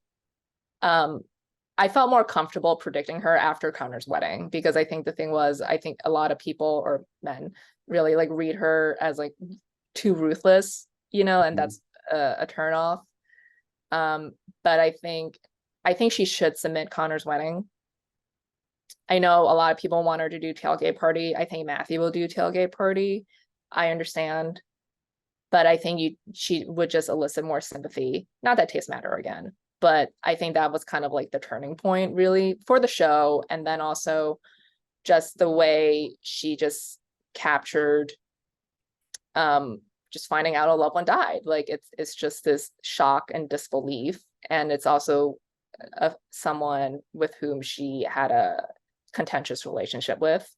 I felt more comfortable predicting her after Connor's wedding, because I think the thing was, I think a lot of people or men really like read her as like too ruthless, and that's a turn off. But I think she should submit Connor's wedding. I know a lot of people want her to do tailgate party. I think Matthew will do tailgate party. I understand. But I think she would just elicit more sympathy. Not that tastes matter again, but I think that was kind of like the turning point really for the show. And then also just the way she just captured just finding out a loved one died. Like it's just this shock and disbelief. And it's also someone with whom she had a contentious relationship with.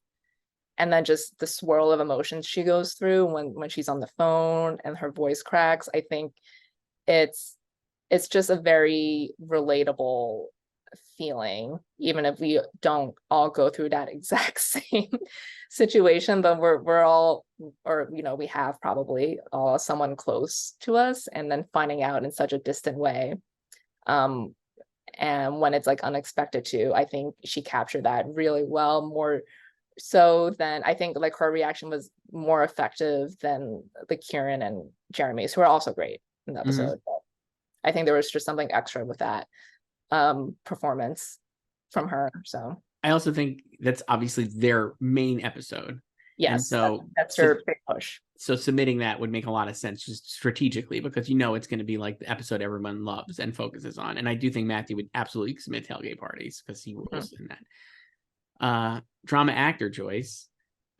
And then just the swirl of emotions she goes through when she's on the phone and her voice cracks. I think it's just a very relatable feeling, even if we don't all go through that exact same situation, but we're all, or we have probably all someone close to us, and then finding out in such a distant way. And when it's like unexpected too, I think she captured that really well, more so than I think like her reaction was more effective than the Kieran and Jeremy's, who are also great in the episode. But I think there was just something extra with that performance from her. So I also think that's obviously their main episode. yes, and so that's her big push. So submitting that would make a lot of sense just strategically, because it's going to be like the episode everyone loves and focuses on. And I do think Matthew would absolutely submit tailgate parties because he rules in that. Drama actor Joyce,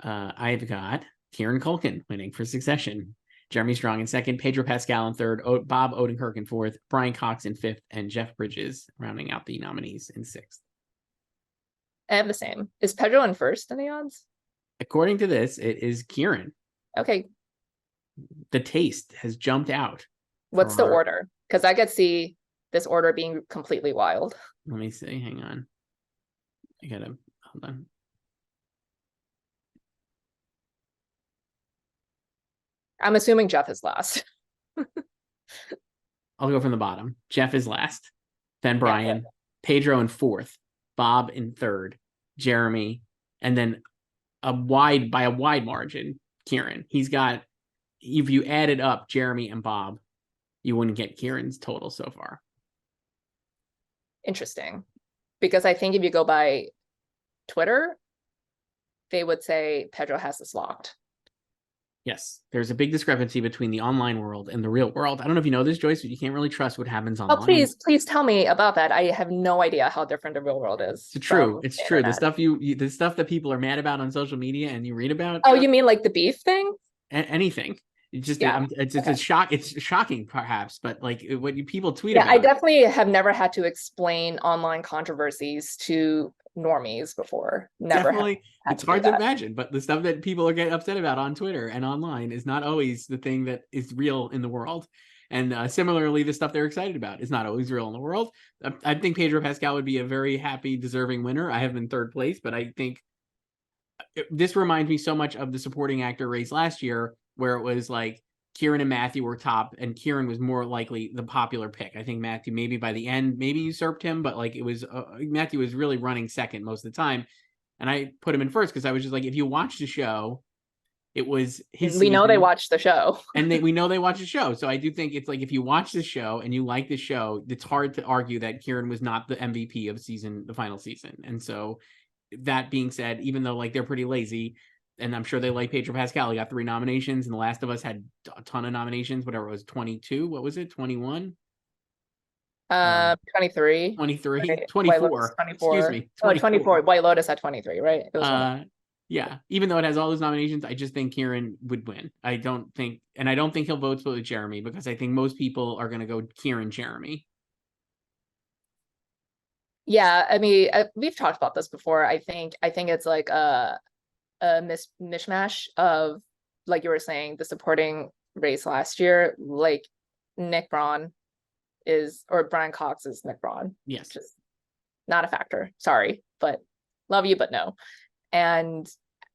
I've got Kieran Culkin winning for Succession, Jeremy Strong in second, Pedro Pascal in third, Bob Odenkirk in fourth, Brian Cox in fifth, and Jeff Bridges rounding out the nominees in sixth. I have the same. Is Pedro in first in the odds? According to this, it is Kieran. Okay. The taste has jumped out. What's the order? Because I could see this order being completely wild. Let me see. Hang on. I gotta hold on. I'm assuming Jeff is last. I'll go from the bottom. Jeff is last. Then Brian. Pedro in fourth. Bob in third. Jeremy. And then by a wide margin, Kieran. He's got, if you added up Jeremy and Bob, you wouldn't get Kieran's total so far. Interesting. Because I think if you go by Twitter, they would say Pedro has this locked. Yes, there's a big discrepancy between the online world and the real world. I don't know if you know this, Joyce, but you can't really trust what happens online. Oh, please tell me about that. I have no idea how different the real world is. It's true. It's true. The stuff the stuff that people are mad about on social media and you read about. Oh, you mean like the beef thing? Anything. It's just it's a shock. It's shocking, perhaps, but like what people tweet about. I definitely have never had to explain online controversies to normies before. Definitely, it's hard to imagine, but the stuff that people are getting upset about on Twitter and online is not always the thing that is real in the world. And similarly, the stuff they're excited about is not always real in the world. I think Pedro Pascal would be a very happy, deserving winner. I have him in third place, but I think this reminds me so much of the supporting actor race last year, where it was like Kieran and Matthew were top, and Kieran was more likely the popular pick. I think Matthew maybe by the end maybe usurped him, but like it was Matthew was really running second most of the time, and I put him in first because I was just like, if you watch the show, it was his. We know they watched the show, and we know they watch the show. So I do think it's like if you watch the show and you like the show, it's hard to argue that Kieran was not the MVP of the final season. And so that being said, even though like they're pretty lazy. And I'm sure they like Pedro Pascal. He got 3 nominations, and The Last of Us had a ton of nominations. Whatever it was, 22. What was it? 21. 23. 23. Right. 24. 24. Excuse me. 24. 24. White Lotus had 23, right? It was Yeah, even though it has all those nominations, I just think Kieran would win. I don't think he'll vote split with Jeremy, because I think most people are going to go Kieran Jeremy. Yeah, I mean, we've talked about this before. I think it's like a mishmash of, like you were saying, the supporting race last year. Like Nick Braun or Brian Cox is Nick Braun. Yes. Just not a factor. Sorry, but love you, but no. And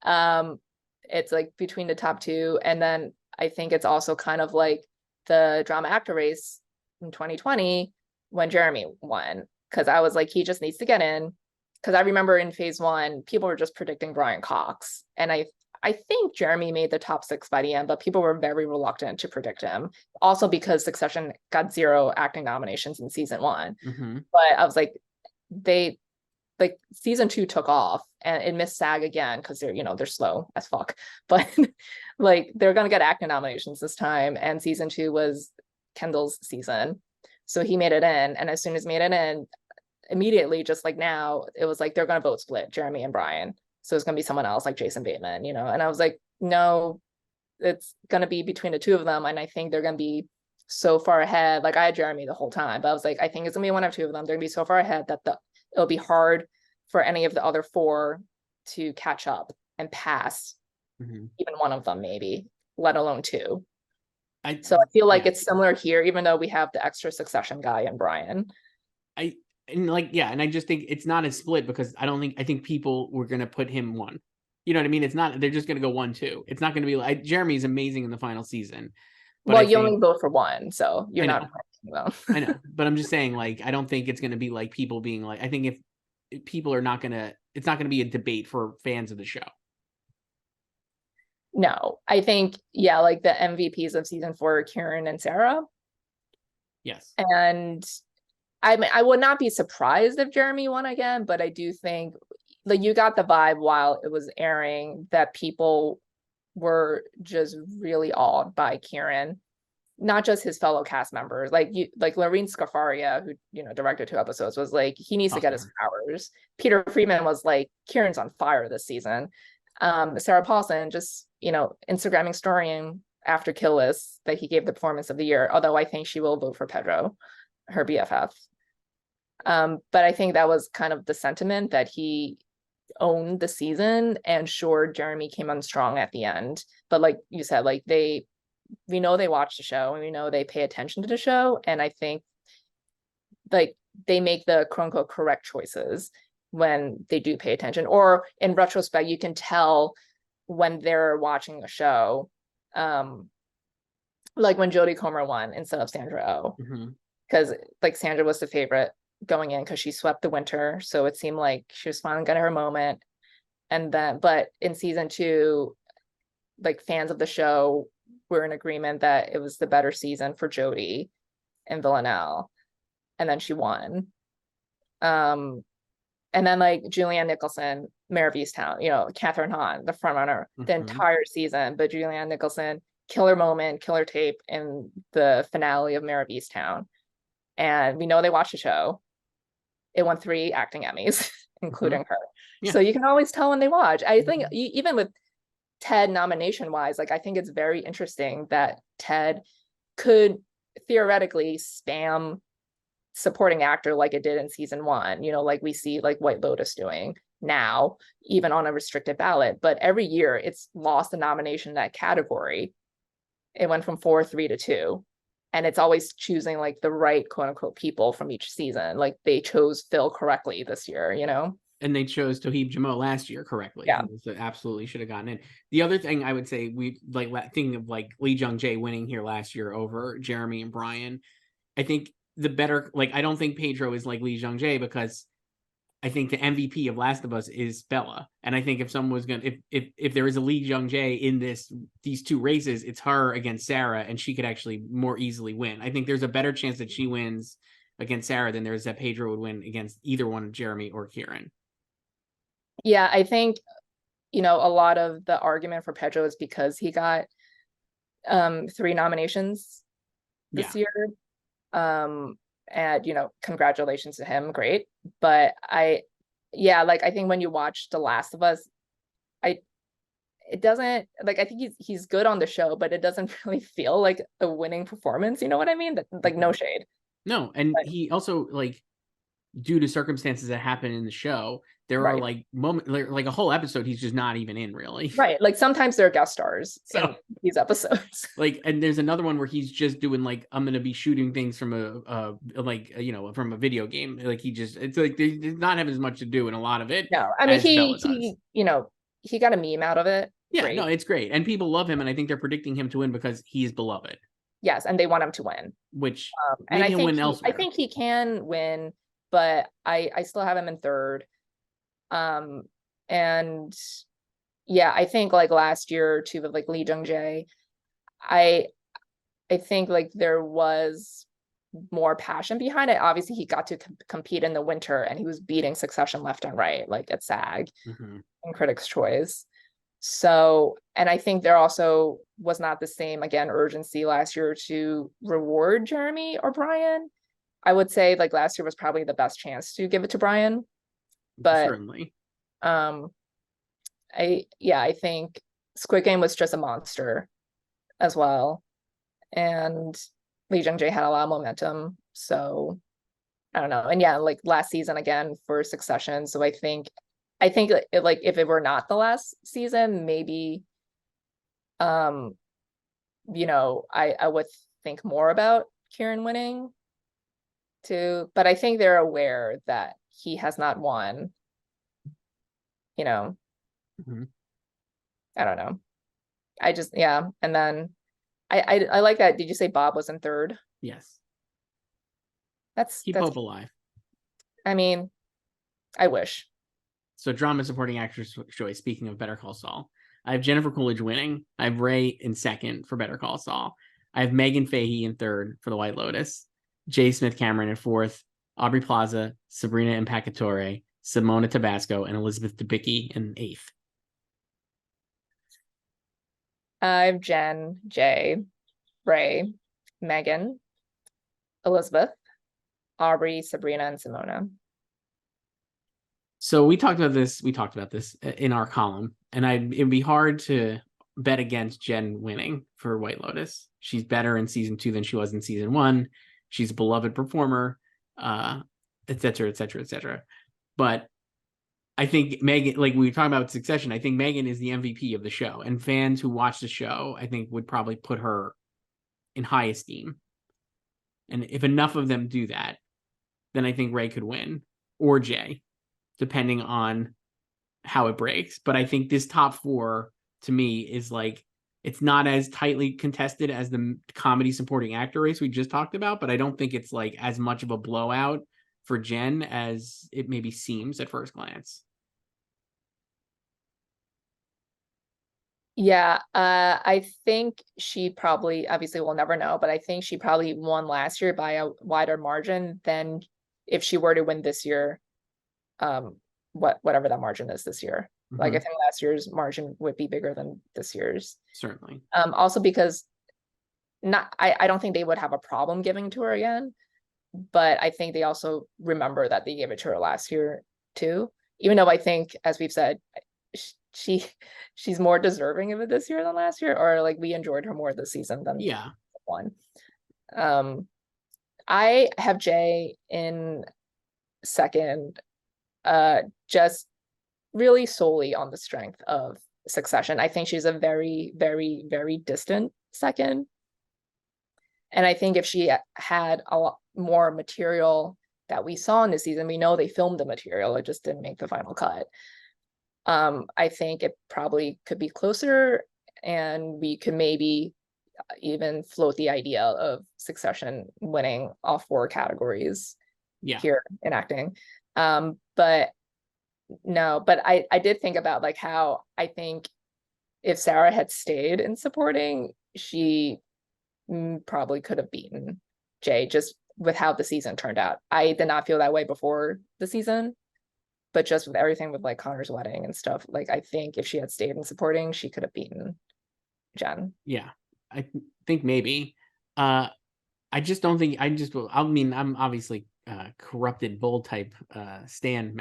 it's like between the top two. And then I think it's also kind of like the drama actor race in 2020 when Jeremy won. Because I was like, he just needs to get in. Because I remember in phase one, people were just predicting Brian Cox. And I think Jeremy made the top 6 by the end, but people were very reluctant to predict him. Also because Succession got 0 acting nominations in season 1. Mm-hmm. But I was like, season 2 took off and it missed SAG again because they're slow as fuck. But like they're gonna get acting nominations this time. And season 2 was Kendall's season. So he made it in. And as soon as he made it in, immediately, just like now, it was like they're gonna vote split, Jeremy and Brian. So it's gonna be someone else like Jason Bateman, and I was like, no, it's gonna be between the two of them. And I think they're gonna be so far ahead. Like I had Jeremy the whole time, but I was like, I think it's gonna be one or two of them. They're gonna be so far ahead that it'll be hard for any of the other 4 to catch up and pass even one of them, maybe, let alone 2. So I feel like it's similar here, even though we have the extra Succession guy and Brian. And I just think it's not a split because I think people were going to put him 1. You know what I mean? It's not, they're just going to go 1-2. It's not going to be like, Jeremy's amazing in the final season. But well, you only vote for 1, so you're not. I know, but I'm just saying, like, I don't think it's going to be like people being like, I think if people are not going to, it's not going to be a debate for fans of the show. No, I think, like the MVPs of season 4 are Kieran and Sarah. Yes. And I would not be surprised if Jeremy won again, but I do think like you got the vibe while it was airing that people were just really awed by Kieran, not just his fellow cast members. Like Lorene Scafaria, who directed 2 episodes, was like, he needs to get his powers. Peter Friedman was like, Kieran's on fire this season. Sarah Paulson just Instagramming storying after Kill List that he gave the performance of the year, although I think she will vote for Pedro, her BFF. But I think that was kind of the sentiment, that he owned the season, and sure, Jeremy came on strong at the end. But like you said, like we know they watch the show and we know they pay attention to the show. And I think like they make the quote unquote correct choices when they do pay attention, or in retrospect, you can tell when they're watching a show. Like when Jodie Comer won instead of Sandra Oh, because like Sandra was the favorite going in because she swept the winter, so it seemed like she was finally getting her moment. And then, but in season 2, like fans of the show were in agreement that it was the better season for Jodie and Villanelle, and then she won. And then like Julianne Nicholson, Mayor of Easttown, Catherine Hahn, the frontrunner, the entire season, but Julianne Nicholson, killer moment, killer tape in the finale of Mayor of Easttown. And we know they watched the show. It won 3 acting Emmys, including her. Yeah. So you can always tell when they watch. I think even with Ted nomination wise, like I think it's very interesting that Ted could theoretically spam supporting actor like it did in season 1, like we see like White Lotus doing now, even on a restricted ballot. But every year it's lost a nomination in that category. It went from 4-3 to 2. And it's always choosing like the right quote unquote people from each season. Like they chose Phil correctly this year, And they chose Toheeb Jamo last year correctly. Yeah. So absolutely should have gotten in. The other thing I would say, we like thinking of like Lee Jung-jae winning here last year over Jeremy and Brian. I think the better, like, I don't think Pedro is like Lee Jung-jae, because I think the MVP of Last of Us is Bella. And I think if someone was going to, if there is a Lee Jung-jae in these 2 races, it's her against Sarah, and she could actually more easily win. I think there's a better chance that she wins against Sarah than there is that Pedro would win against either one of Jeremy or Kieran. Yeah, I think, a lot of the argument for Pedro is because he got 3 nominations this year. And congratulations to him, great. But I think when you watch The Last of Us, it doesn't, like, I think he's good on the show, but it doesn't really feel like a winning performance. You know what I mean? That, like, no shade. No, and But, he also, like, due to circumstances that happen in the show, there are right, like moments, like a whole episode he's just not even in, really. right. Like sometimes they're guest stars So in these episodes. like, and there's another one where he's just doing like, I'm gonna be shooting things from from a video game. Like, it's like they does not have as much to do in a lot of it No, I mean, as Bella does. he you know, he got a meme out of it. Yeah, Great. no, it's great, and people love him, and I think they're predicting him to win because he is beloved, Yes, and they want him to win. which And maybe he'll win elsewhere. I think he can win, but I still have him in third. And yeah, I think like last year too with like Lee Jung Jae, I think like there was more passion behind it. Obviously, he got to compete in the winter, and he was beating Succession left and right, like at SAG and Critics' Choice. So, and I think there also was not the same, again, urgency last year to reward Jeremy or Brian. I would say like last year was probably the best chance to give it to Brian. But Certainly. I think Squid Game was just a monster as well. And Lee Jung Jae had a lot of momentum. So I don't know. And yeah, like last season again for Succession. So I think like if it were not the last season, maybe you know, I would think more about Kieran winning too. But I think they're aware that he has not won, you know. I don't know. I just, yeah. And then I like that. Did you say Bob was in third? Yes. Keep Hope alive. I mean, I wish. So drama supporting actress choice. Speaking of Better Call Saul, I have Jennifer Coolidge winning. I have Ray in second for Better Call Saul. I have Megan Fahey in third for The White Lotus. J. Smith Cameron in fourth. Aubrey Plaza, Sabrina Impacatore, Simona Tabasco, and Elizabeth Debicki in eighth. I have Jen, Jay, Ray, Megan, Elizabeth, Aubrey, Sabrina, and Simona. So we talked about this in our column, and it'd be hard to bet against Jen winning for White Lotus. She's better in season 2 than she was in season 1. She's a beloved performer, et cetera, et cetera, et cetera. But I think Megan, like we were talking about Succession, I think Megan is the MVP of the show, and fans who watch the show, I think, would probably put her in high esteem. And if enough of them do that, then I think Ray could win, or Jay, depending on how it breaks. But I think this top 4 to me is like, it's not as tightly contested as the comedy supporting actor race we just talked about, but I don't think it's like as much of a blowout for Jen as it maybe seems at first glance. Yeah, I think she probably, obviously we'll never know, but I think she probably won last year by a wider margin than if she were to win this year. Whatever that margin is this year. Like I think last year's margin would be bigger than this year's. Certainly. Also because I don't think they would have a problem giving to her again, but I think they also remember that they gave it to her last year too. Even though I think, as we've said, she's more deserving of it this year than last year, or like we enjoyed her more this season than one. I have Jay in second, just really solely on the strength of Succession. I think she's a very, very, very distant second. And I think if she had a lot more material that we saw in this season, we know they filmed the material, it just didn't make the final cut. I think it probably could be closer, and we could maybe even float the idea of Succession winning all 4 categories here in acting. But no, but I did think about like how I think if Sarah had stayed in supporting, she probably could have beaten Jay just with how the season turned out. I did not feel that way before the season, but just with everything with like Connor's wedding and stuff, like I think if she had stayed in supporting, she could have beaten Jen. Yeah, I think maybe. I just don't think, I mean, I'm obviously corrupted bull type Stan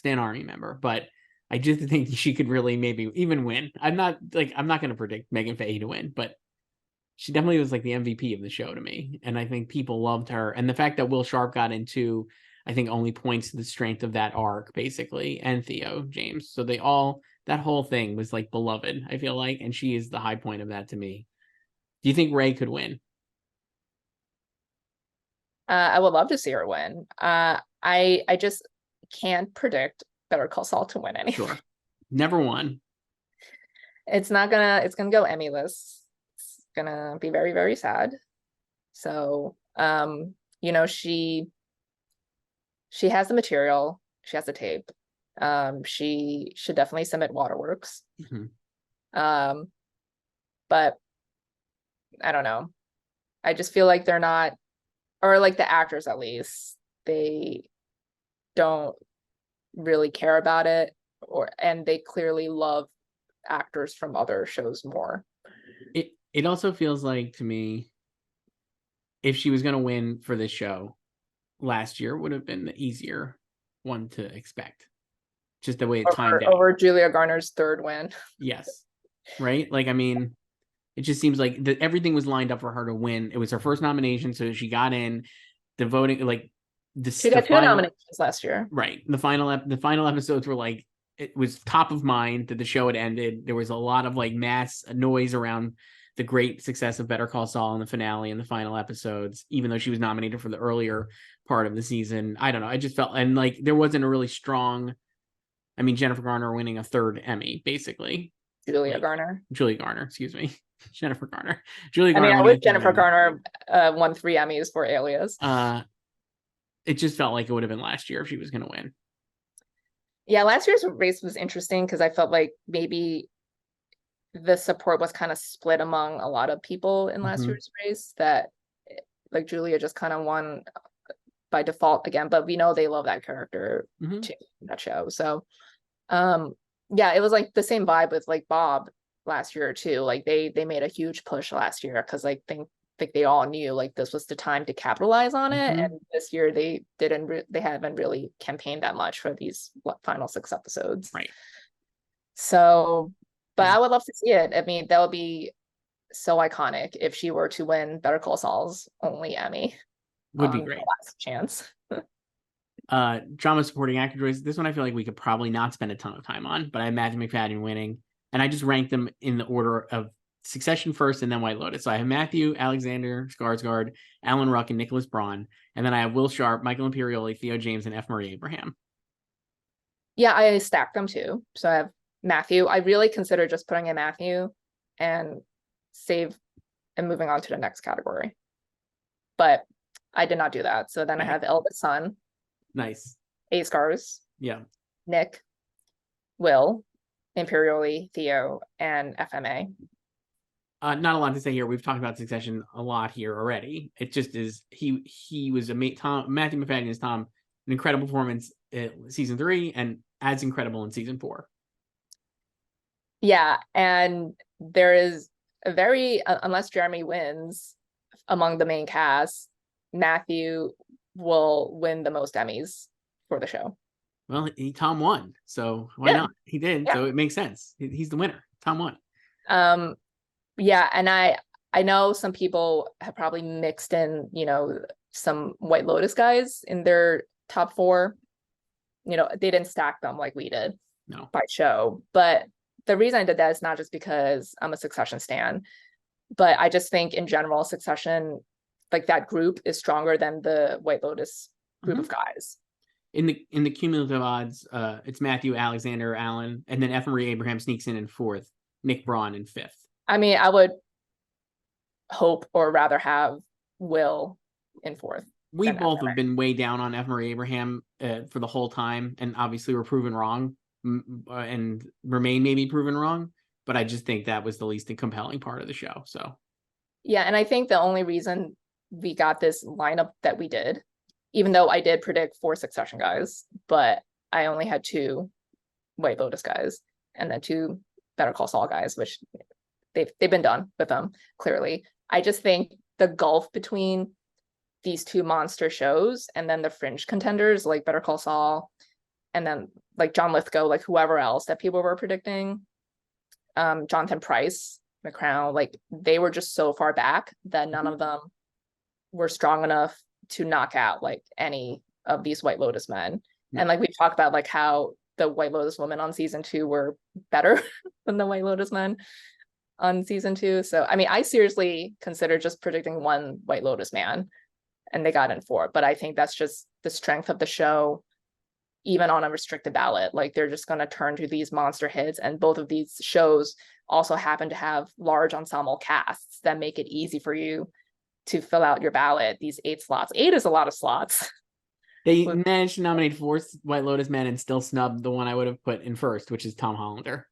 Army member, but I just think she could really maybe even win. I'm not going to predict Megan Fahey to win, but she definitely was like the MVP of the show to me. And I think people loved her. And the fact that Will Sharp got into, I think, only points to the strength of that arc, basically, and Theo James. So that whole thing was like beloved, I feel like. And she is the high point of that to me. Do you think Ray could win? I would love to see her win. I just can't predict Better Call Saul to win anything. Sure. Never won. It's gonna go Emmy-less. It's gonna be very, very sad. So, she has the material, she has the tape. She should definitely submit Waterworks. But I don't know. I just feel like they're not, or like the actors at least, they don't really care about it, and they clearly love actors from other shows more. It also feels like to me, if she was going to win for this show, last year would have been the easier one to expect. Just the way it timed out. Over Julia Garner's third win. Yes. Right? Like, I mean, it just seems like everything was lined up for her to win. It was her first nomination, so she got in. The voting, like, she got 2 nominations last year. Right. The final episodes were like, it was top of mind that the show had ended. There was a lot of like mass noise around the great success of Better Call Saul in the finale and the final episodes, even though she was nominated for the earlier part of the season. I don't know. I just felt, and like, there wasn't a really strong, I mean, Jennifer Garner winning a third Emmy, basically. Julia Garner, excuse me. Jennifer Garner. Julia Garner. I mean, I wish Jennifer Garner won 3 Emmys for Alias. It just felt like it would have been last year if she was going to win. Yeah, last year's race was interesting because I felt like maybe the support was kind of split among a lot of people in last year's race, that like Julia just kind of won by default again, but we know they love that character too, that show. So yeah, it was like the same vibe with like Bob last year too. Like they made a huge push last year because I think they all knew like this was the time to capitalize on it, and this year they haven't really campaigned that much for these final 6 episodes, right? So, but I would love to see it. I mean, that would be so iconic if she were to win Better Call Saul's only Emmy. Would be great. Last chance. Drama supporting actor Joyce. This one I feel like we could probably not spend a ton of time on, but I imagine McFadden winning, and I just ranked them in the order of Succession first and then White Lotus. So I have Matthew, Alexander Skarsgård, Alan Ruck, and Nicholas Braun. And then I have Will Sharp, Michael Imperioli, Theo James, and F. Murray Abraham. Yeah, I stacked them too. So I have Matthew. I really consider just putting in Matthew and moving on to the next category. But I did not do that. So then I have eldest son. Nice. A Scars. Yeah. Nick, Will, Imperioli, Theo, and FMA. Not a lot to say here. We've talked about Succession a lot here already. It just is he was Matthew McFadden is Tom, an incredible performance in season 3 and as incredible in season 4. Yeah, and there is a very unless Jeremy wins among the main cast, Matthew will win the most Emmys for the show. Well, Tom won, so why not? He did, so it makes sense. He's the winner. Tom won. Yeah, and I know some people have probably mixed in, some White Lotus guys in their top 4. They didn't stack them like we did by show. But the reason I did that is not just because I'm a Succession stan, but I just think in general, Succession, like that group is stronger than the White Lotus group of guys. In the cumulative odds, it's Matthew, Alexander, Alan, and then F. Murray Abraham sneaks in 4th, Nick Braun in 5th. I mean, I would hope or rather have Will in 4th. We both have been way down on F. Murray Abraham for the whole time, and obviously we're proven wrong and remain maybe proven wrong, but I just think that was the least compelling part of the show. So yeah, and I think the only reason we got this lineup that we did, even though I did predict 4 Succession guys, but I only had 2 White Lotus guys and then 2 Better Call Saul guys, which they've been done with them, clearly. I just think the gulf between these 2 monster shows and then the fringe contenders like Better Call Saul and then like John Lithgow, like whoever else that people were predicting, Jonathan Pryce, The Crown, like they were just so far back that none of them were strong enough to knock out like any of these White Lotus men. And like we talked about like how the White Lotus women on season 2 were better than the White Lotus men on season 2. So I mean, I seriously consider just predicting one White Lotus man, and they got in 4. But I think that's just the strength of the show, even on a restricted ballot. Like they're just going to turn to these monster hits, and both of these shows also happen to have large ensemble casts that make it easy for you to fill out your ballot. These 8 slots. 8 is a lot of slots. They managed to nominate 4 White Lotus men and still snub the one I would have put in first, which is Tom Hollander.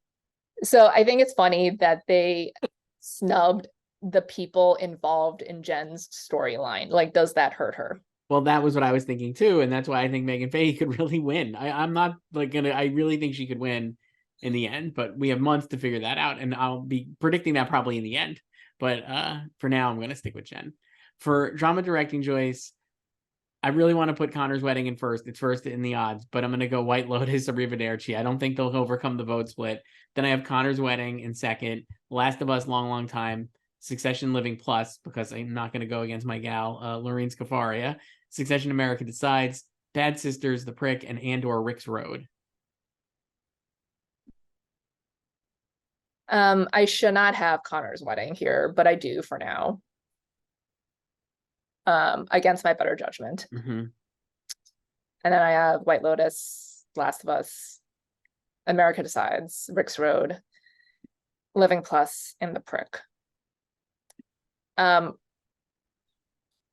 So I think it's funny that they snubbed the people involved in Jen's storyline. Like, does that hurt her? Well, that was what I was thinking too, and that's why I think Megan Fahy could really win. I'm not like I really think she could win in the end, but we have months to figure that out, and I'll be predicting that probably in the end. But for now, I'm going to stick with Jen. For drama directing, Joyce, I really want to put Connor's Wedding in first. It's first in the odds, but I'm going to go White Lotus, Arrivederci. I don't think they'll overcome the vote split. Then I have Connor's Wedding in second, Last of Us, Long, Long Time, Succession, Living Plus, because I'm not going to go against my gal, Lorene Scafaria. Succession, America Decides, Bad Sisters, The Prick, and Andor, Rick's Road. I should not have Connor's Wedding here, but I do for now. Against my better judgment. Mm-hmm. And then I have White Lotus, Last of Us, America Decides, Rick's Road, Living Plus, and The Prick.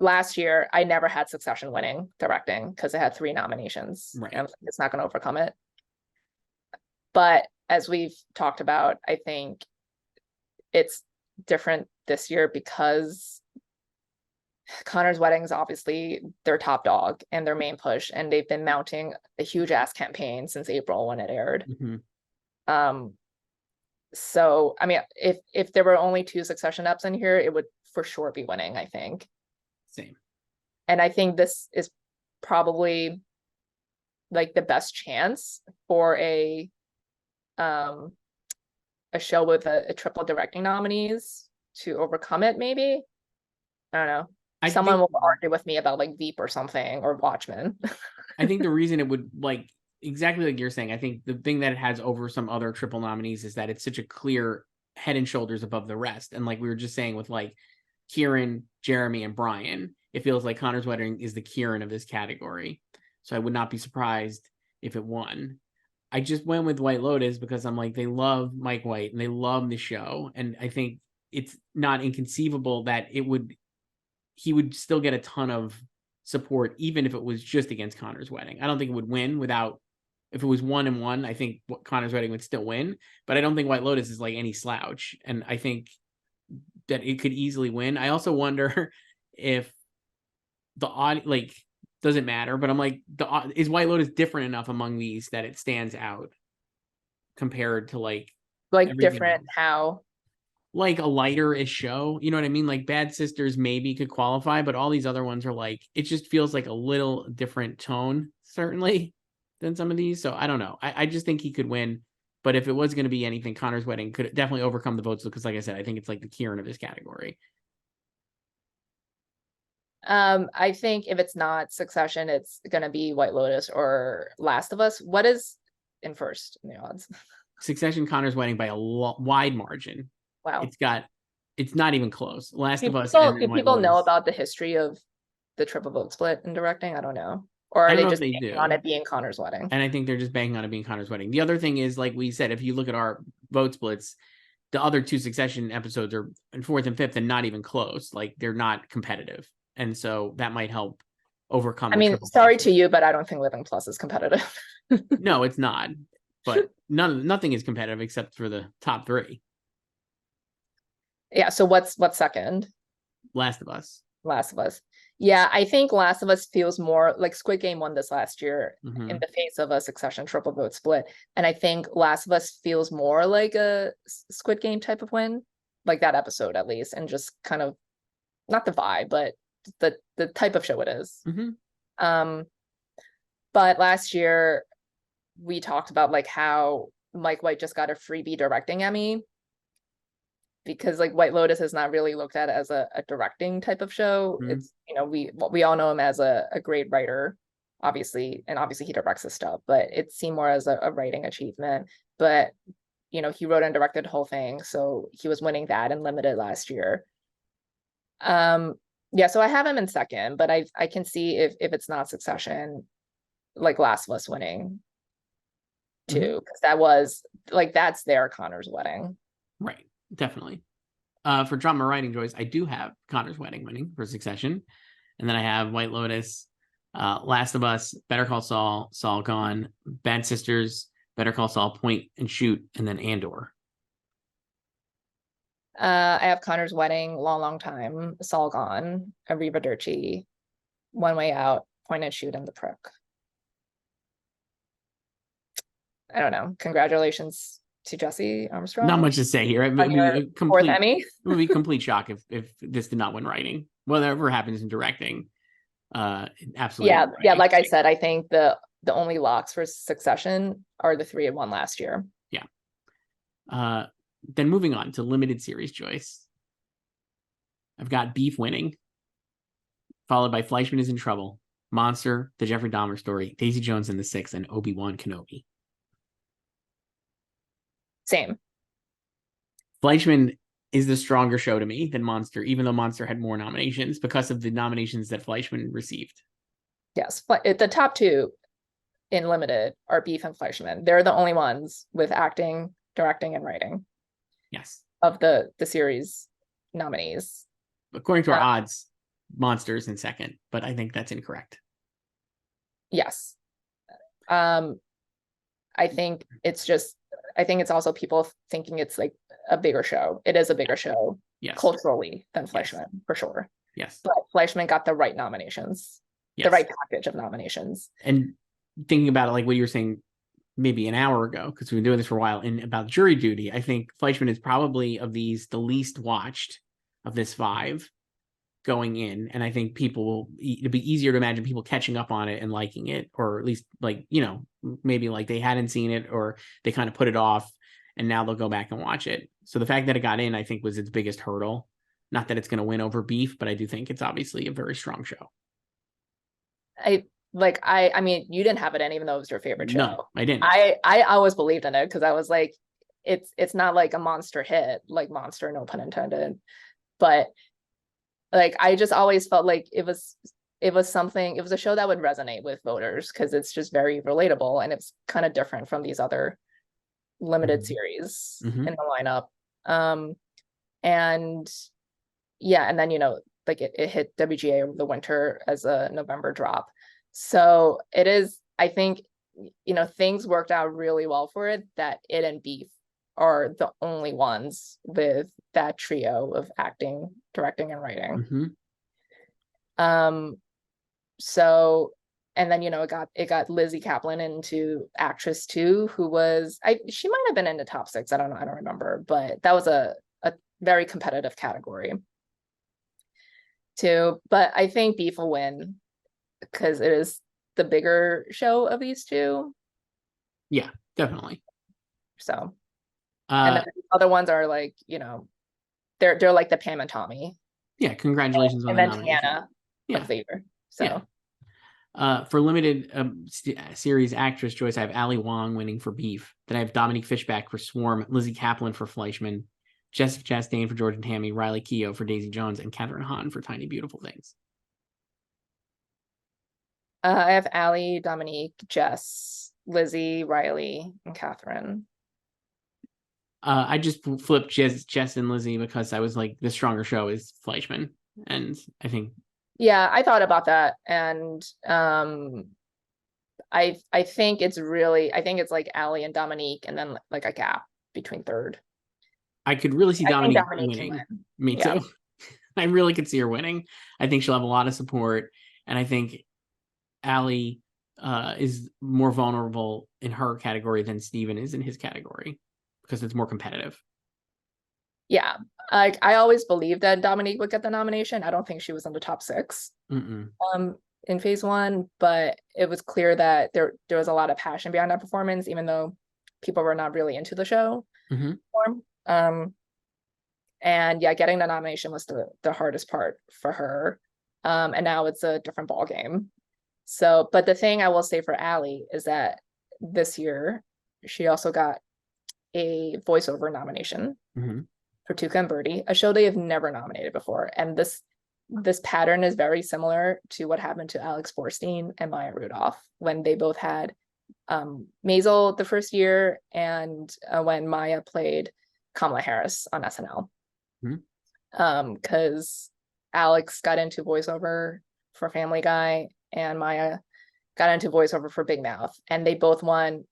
Last year, I never had Succession winning directing because it had 3 nominations. Right. And it's not going to overcome it. But as we've talked about, I think it's different this year because Connor's Wedding is obviously their top dog and their main push, and they've been mounting a huge ass campaign since April when it aired. Mm-hmm. So I mean, if there were only 2 Succession eps in here, it would for sure be winning, I think. Same. And I think this is probably like the best chance for a show with a triple directing nominees to overcome it, maybe. I don't know. Someone will argue with me about like Veep or something, or Watchmen. I think the reason it would, like, exactly like you're saying, I think the thing that it has over some other triple nominees is that it's such a clear head and shoulders above the rest. And like we were just saying with like Kieran, Jeremy, and Brian, it feels like Connor's Wedding is the Kieran of this category. So I would not be surprised if it won. I just went with White Lotus because I'm like, they love Mike White and they love the show. And I think it's not inconceivable that he would still get a ton of support, even if it was just against Connor's Wedding. I don't think it would win if it was 1-1, I think Connor's Wedding would still win, but I don't think White Lotus is like any slouch. And I think that it could easily win. I also wonder if the odd, like, doesn't matter, but I'm like, is White Lotus different enough among these that it stands out compared to like different else? How? Like a lighter-ish show, you know what I mean? Like Bad Sisters maybe could qualify, but all these other ones are like, it just feels like a little different tone, certainly, than some of these. So I don't know. I just think he could win. But if it was going to be anything, Connor's Wedding could definitely overcome the votes because, like I said, I think it's like the Kieran of this category. I think if it's not Succession, it's going to be White Lotus or Last of Us. What is in first in the odds? Succession, Connor's Wedding by a wide margin. Wow. It's not even close. Last of Us. Do people know about the history of the triple vote split in directing? I don't know. Or are they just banking on it being Connor's Wedding? And I think they're just banking on it being Connor's Wedding. The other thing is, like we said, if you look at our vote splits, the other 2 Succession episodes are in 4th and 5th and not even close. Like they're not competitive. And so that might help overcome. I mean, sorry to you, but I don't think Living Plus is competitive. No, it's not. But nothing is competitive except for the top 3. Yeah. So what's second? Last of Us. Last of Us. Yeah, I think Last of Us feels more like Squid Game won this last year in the face of a Succession triple vote split. And I think Last of Us feels more like a Squid Game type of win, like that episode at least, and just kind of not the vibe, but the type of show it is. Mm-hmm. But last year, we talked about like how Mike White just got a freebie directing Emmy, because like White Lotus is not really looked at as a directing type of show. Mhm. It's, you know, we all know him as a great writer, obviously, and obviously he directs his stuff, but it's seen more as a writing achievement. But you know, he wrote and directed the whole thing, so he was winning that in limited last year. Yeah, so I have him in second, but I can see if it's not Succession, like Last of Us winning too, because that was like, that's their Connor's wedding. Right, definitely. For drama writing, Joyce, I do have Connor's Wedding winning for Succession, and then I have White Lotus, Last of Us, Better Call Saul, Saul Gone, Bad Sisters, Better Call Saul, Point and Shoot, and then Andor. I have Connor's Wedding, Long Time, Saul Gone, Arrivederci, One Way Out, Point and Shoot, and The Prick. I don't know. Congratulations to Jesse Armstrong. Not much to say here. It on would your be a fourth complete, Emmy. it would be a complete shock if this did not win writing. Whatever happens in directing, absolutely. Yeah, like I said, I think the only locks for Succession are the three that won last year. Yeah. Then moving on to limited series choice. I've got Beef winning, followed by Fleischman is in Trouble, Monster, The Jeffrey Dahmer Story, Daisy Jones and the Six, and Obi-Wan Kenobi. Same. Fleischman is the stronger show to me than Monster, even though Monster had more nominations because of the nominations that Fleischman received. Yes, the top two in limited are Beef and Fleischman. They're the only ones with acting, directing, and writing. Yes. Of the series nominees. According to our odds, Monster's in second, but I think that's incorrect. Yes. I think it's also people thinking it's like a bigger show. It is a bigger show, yes, culturally than Fleischman, for sure. Yes. But Fleischman got the right nominations, the right package of nominations. And thinking about it, like what you were saying maybe an hour ago, because we've been doing this for a while, and about Jury Duty, I think Fleischman is probably of these the least watched of this five going in, and I think it'd be easier to imagine people catching up on it and liking it, or at least like, you know, maybe like they hadn't seen it or they kind of put it off and now they'll go back and watch it. So the fact that it got in, I think, was its biggest hurdle. Not that it's going to win over Beef, but I do think it's obviously a very strong show. I mean, you didn't have it in even though it was your favorite show. No, I didn't. I always believed in it because I was like, it's not like a monster hit, like Monster, no pun intended, but like I just always felt like it was a show that would resonate with voters because it's just very relatable and it's kind of different from these other limited series in the lineup. And yeah, and then, you know, like it hit WGA over the winter as a November drop. So it is, I think, you know, things worked out really well for it that it and Beef are the only ones with that trio of acting, directing, and writing. So, and then, you know, it got Lizzie Kaplan into actress too, who was, she might have been in the top 6. I don't know. I don't remember, but that was a very competitive category too. But I think Beef will win because it is the bigger show of these two. Yeah, definitely. So, and then the other ones are like, you know, they're like the Pam and Tommy. Yeah, congratulations on and the then nomination. Tiana of the year. So for limited series actress choice, I have Ali Wong winning for Beef. Then I have Dominique Fishback for Swarm, Lizzie Kaplan for Fleischman, Jessica Chastain for George and Tammy, Riley Keough for Daisy Jones, and Katherine Hahn for Tiny Beautiful Things. I have Ali, Dominique, Jess, Lizzie, Riley, and Katherine. I just flipped Jess and Lizzie because I was like, the stronger show is Fleischman, and I think. Yeah, I thought about that, and I think it's like Ali and Dominique, and then like a gap between third. I could really see Dominique winning. Me too. I really could see her winning. I think she'll have a lot of support, and I think Ali is more vulnerable in her category than Steven is in his category because it's more competitive. Yeah, I always believed that Dominique would get the nomination. I don't think she was in the top 6. in phase one, but it was clear that there was a lot of passion behind that performance, even though people were not really into the show. Mm-hmm. And yeah, getting the nomination was the hardest part for her. And now it's a different ball game. So, but the thing I will say for Allie is that this year she also got a voiceover nomination Mm-hmm. for Tuca and Birdie, a show they have never nominated before. And this pattern is very similar to what happened to Alex Borstein and Maya Rudolph when they both had Maisel the first year, and when Maya played Kamala Harris on SNL. Because Alex got into voiceover for Family Guy and Maya got into voiceover for Big Mouth, and they both won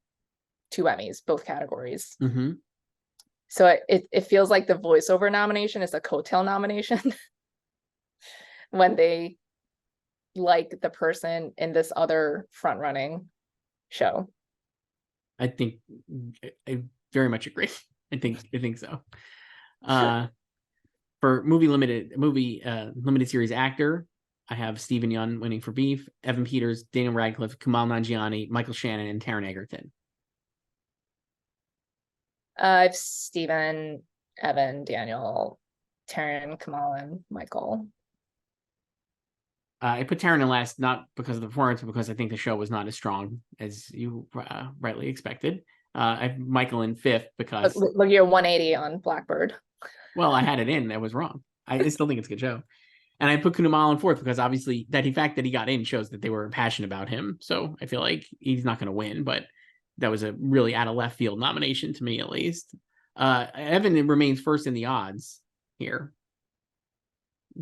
2 Emmys, both categories. Mm-hmm. So it feels like the voiceover nomination is a coattail nomination when they like the person in this other front running show. I think I very much agree. I think so. For limited series actor, I have Stephen Yeun winning for Beef, Evan Peters, Daniel Radcliffe, Kumail Nanjiani, Michael Shannon, and Taron Egerton. I've Stephen, Evan, Daniel, Taron, Kamal, and Michael. I put Taron in last, not because of the performance, but because I think the show was not as strong as you rightly expected. I have Michael in 5th because... Look, you're 180 on Blackbird. Well, I had it in. That was wrong. I still think it's a good show. And I put Kumail in 4th because obviously the fact that he got in shows that they were passionate about him. So I feel like he's not going to win, but that was a really out of left field nomination to me, at least. Evan remains first in the odds here,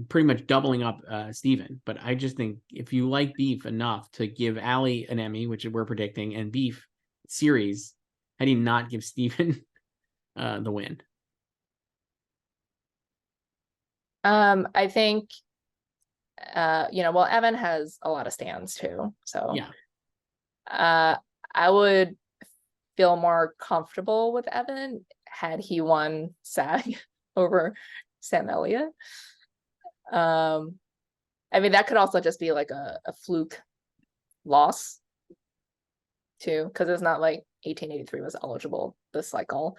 pretty much doubling up Steven. But I just think if you like Beef enough to give Allie an Emmy, which we're predicting, and Beef series, how do you not give Steven the win? I think, well, Evan has a lot of stands too. So yeah, I would feel more comfortable with Evan had he won SAG over Sam Elliott. I mean, that could also just be like a fluke loss too, because it's not like 1883 was eligible this cycle.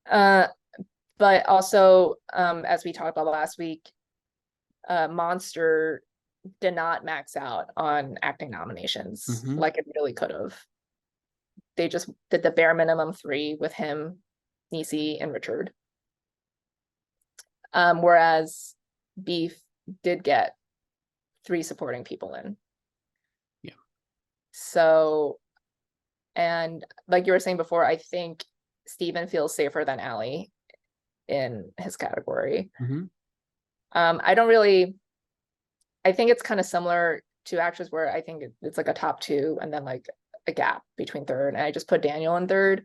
But also, as we talked about last week, Monster did not max out on acting nominations like it really could have. They just did the bare minimum 3 with him, Niecy, and Richard. Whereas Beef did get 3 supporting people in. Yeah. So, and like you were saying before, I think Steven feels safer than Allie in his category. I think it's kind of similar to actors where I think it's like a top 2 and then like a gap between 3rd, and I just put Daniel in 3rd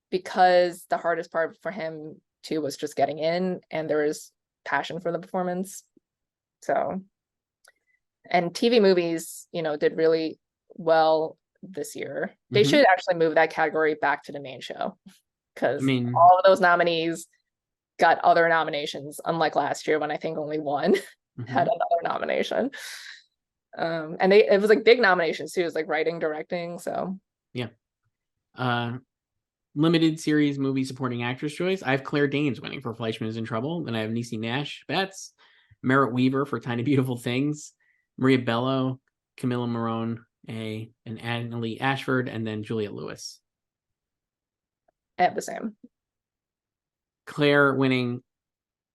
because the hardest part for him too was just getting in, and there is passion for the performance. So, and TV movies, did really well this year. They should actually move that category back to the main show, because all of those nominees got other nominations, unlike last year when I think only one had another nomination. And it was like big nominations too. It was like writing, directing. So yeah. Limited series movie supporting actress choice. I have Claire Danes winning for Fleischman is in Trouble. Then I have Niecy Nash Betts, Merritt Weaver for Tiny Beautiful Things, Maria Bello, Camilla Morone, and Annalie Ashford, and then Juliette Lewis. I have the same. Claire winning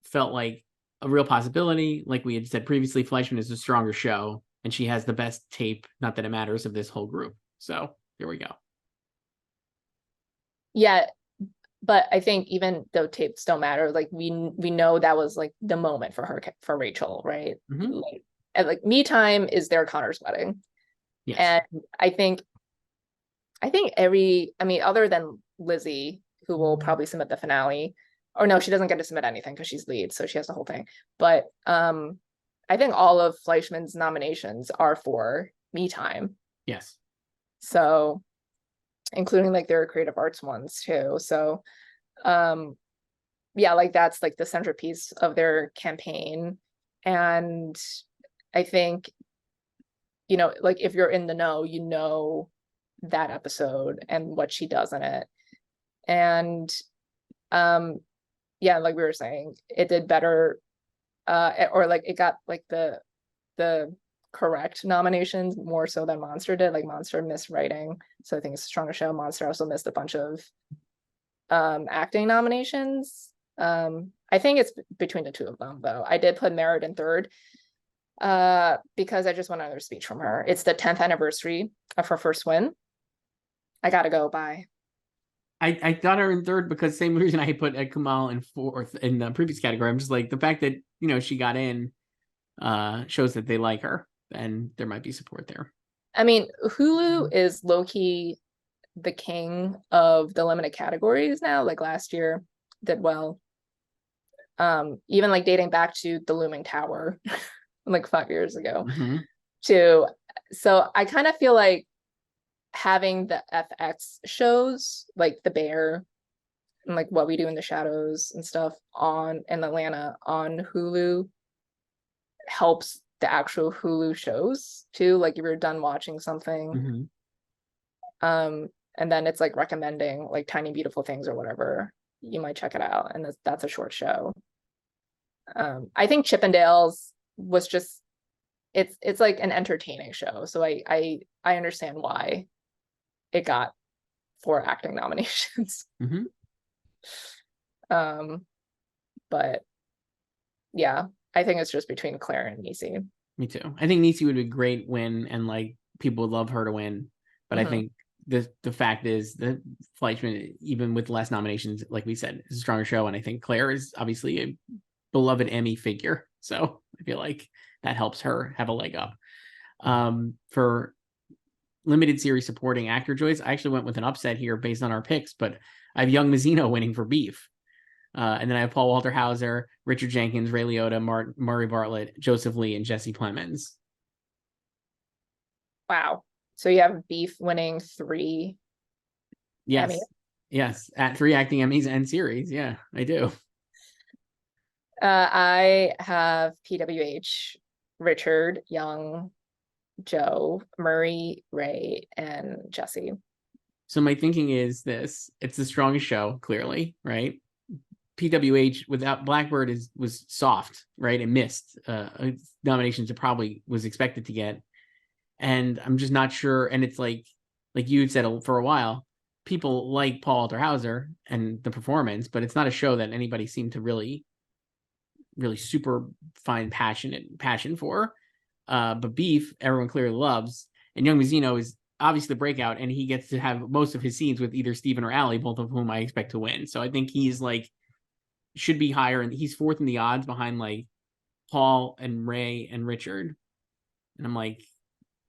felt like a real possibility. Like we had said previously, Fleischman is a stronger show, and she has the best tape, not that it matters, of this whole group. So here we go. Yeah, but I think even though tapes don't matter, like we know that was like the moment for her, for Rachel, right? Like Me Time is their Connor's wedding. Yes. And I think other than Lizzie, who will probably submit the finale, or no, she doesn't get to submit anything because she's lead, so she has the whole thing. But I think all of Fleischman's nominations are for Me Time. Yes. So, including like their creative arts ones too. So, yeah, like that's like the centerpiece of their campaign. And I think, you know, like if you're in the know, you know that episode and what she does in it. And yeah, like we were saying, it did better, or like it got like the correct nominations more so than Monster did. Like Monster missed writing, so I think it's a stronger show. Monster also missed a bunch of acting nominations. I think it's between the two of them though. I did put Merit in third because I just want another speech from her. It's the 10th anniversary of her first win. I gotta go. Bye. I got her in third because same reason I put Ed Kamal in fourth in the previous category. I'm just like, the fact that, you know, she got in shows that they like her, and there might be support there. I mean, Hulu is low-key the king of the limited categories now. Like last year did well. Even like dating back to The Looming Tower like 5 years ago too. So I kind of feel like having the FX shows like The Bear and like What We Do in the Shadows and stuff on in Atlanta on Hulu helps the actual Hulu shows too. Like if you're done watching something, and then it's like recommending like Tiny Beautiful Things or whatever, you might check it out. And that's a short show. I think Chippendales was just it's like an entertaining show. So I understand why it got 4 acting nominations. But yeah, I think it's just between Claire and Niecy. Me too. I think Niecy would be a great win, and like people would love her to win. But I think the fact is that Fleischman, even with less nominations, like we said, is a stronger show. And I think Claire is obviously a beloved Emmy figure. So I feel like that helps her have a leg up. For limited series supporting actor Joyce, I actually went with an upset here based on our picks, but I have Young Mazzino winning for Beef. And then I have Paul Walter Hauser, Richard Jenkins, Ray Liotta, Murray Bartlett, Joseph Lee, and Jesse Plemons. Wow. So you have Beef winning 3 Yes. Emmys. Yes, at 3 acting Emmys and series. Yeah, I do. I have PWH, Richard, Young, Joe, Murray, Ray, and Jesse. So my thinking is this: it's the strongest show, clearly, right? PWH without Blackbird was soft, right? It missed nominations it probably was expected to get, and I'm just not sure. And it's like you had said for a while, people like Paul Walter Hauser and the performance, but it's not a show that anybody seemed to really super find passion for. But Beef, everyone clearly loves, and Young Mazzino is obviously the breakout, and he gets to have most of his scenes with either Steven or Allie, both of whom I expect to win. So I think he's like should be higher, and he's fourth in the odds behind like Paul and Ray and Richard. And I'm like,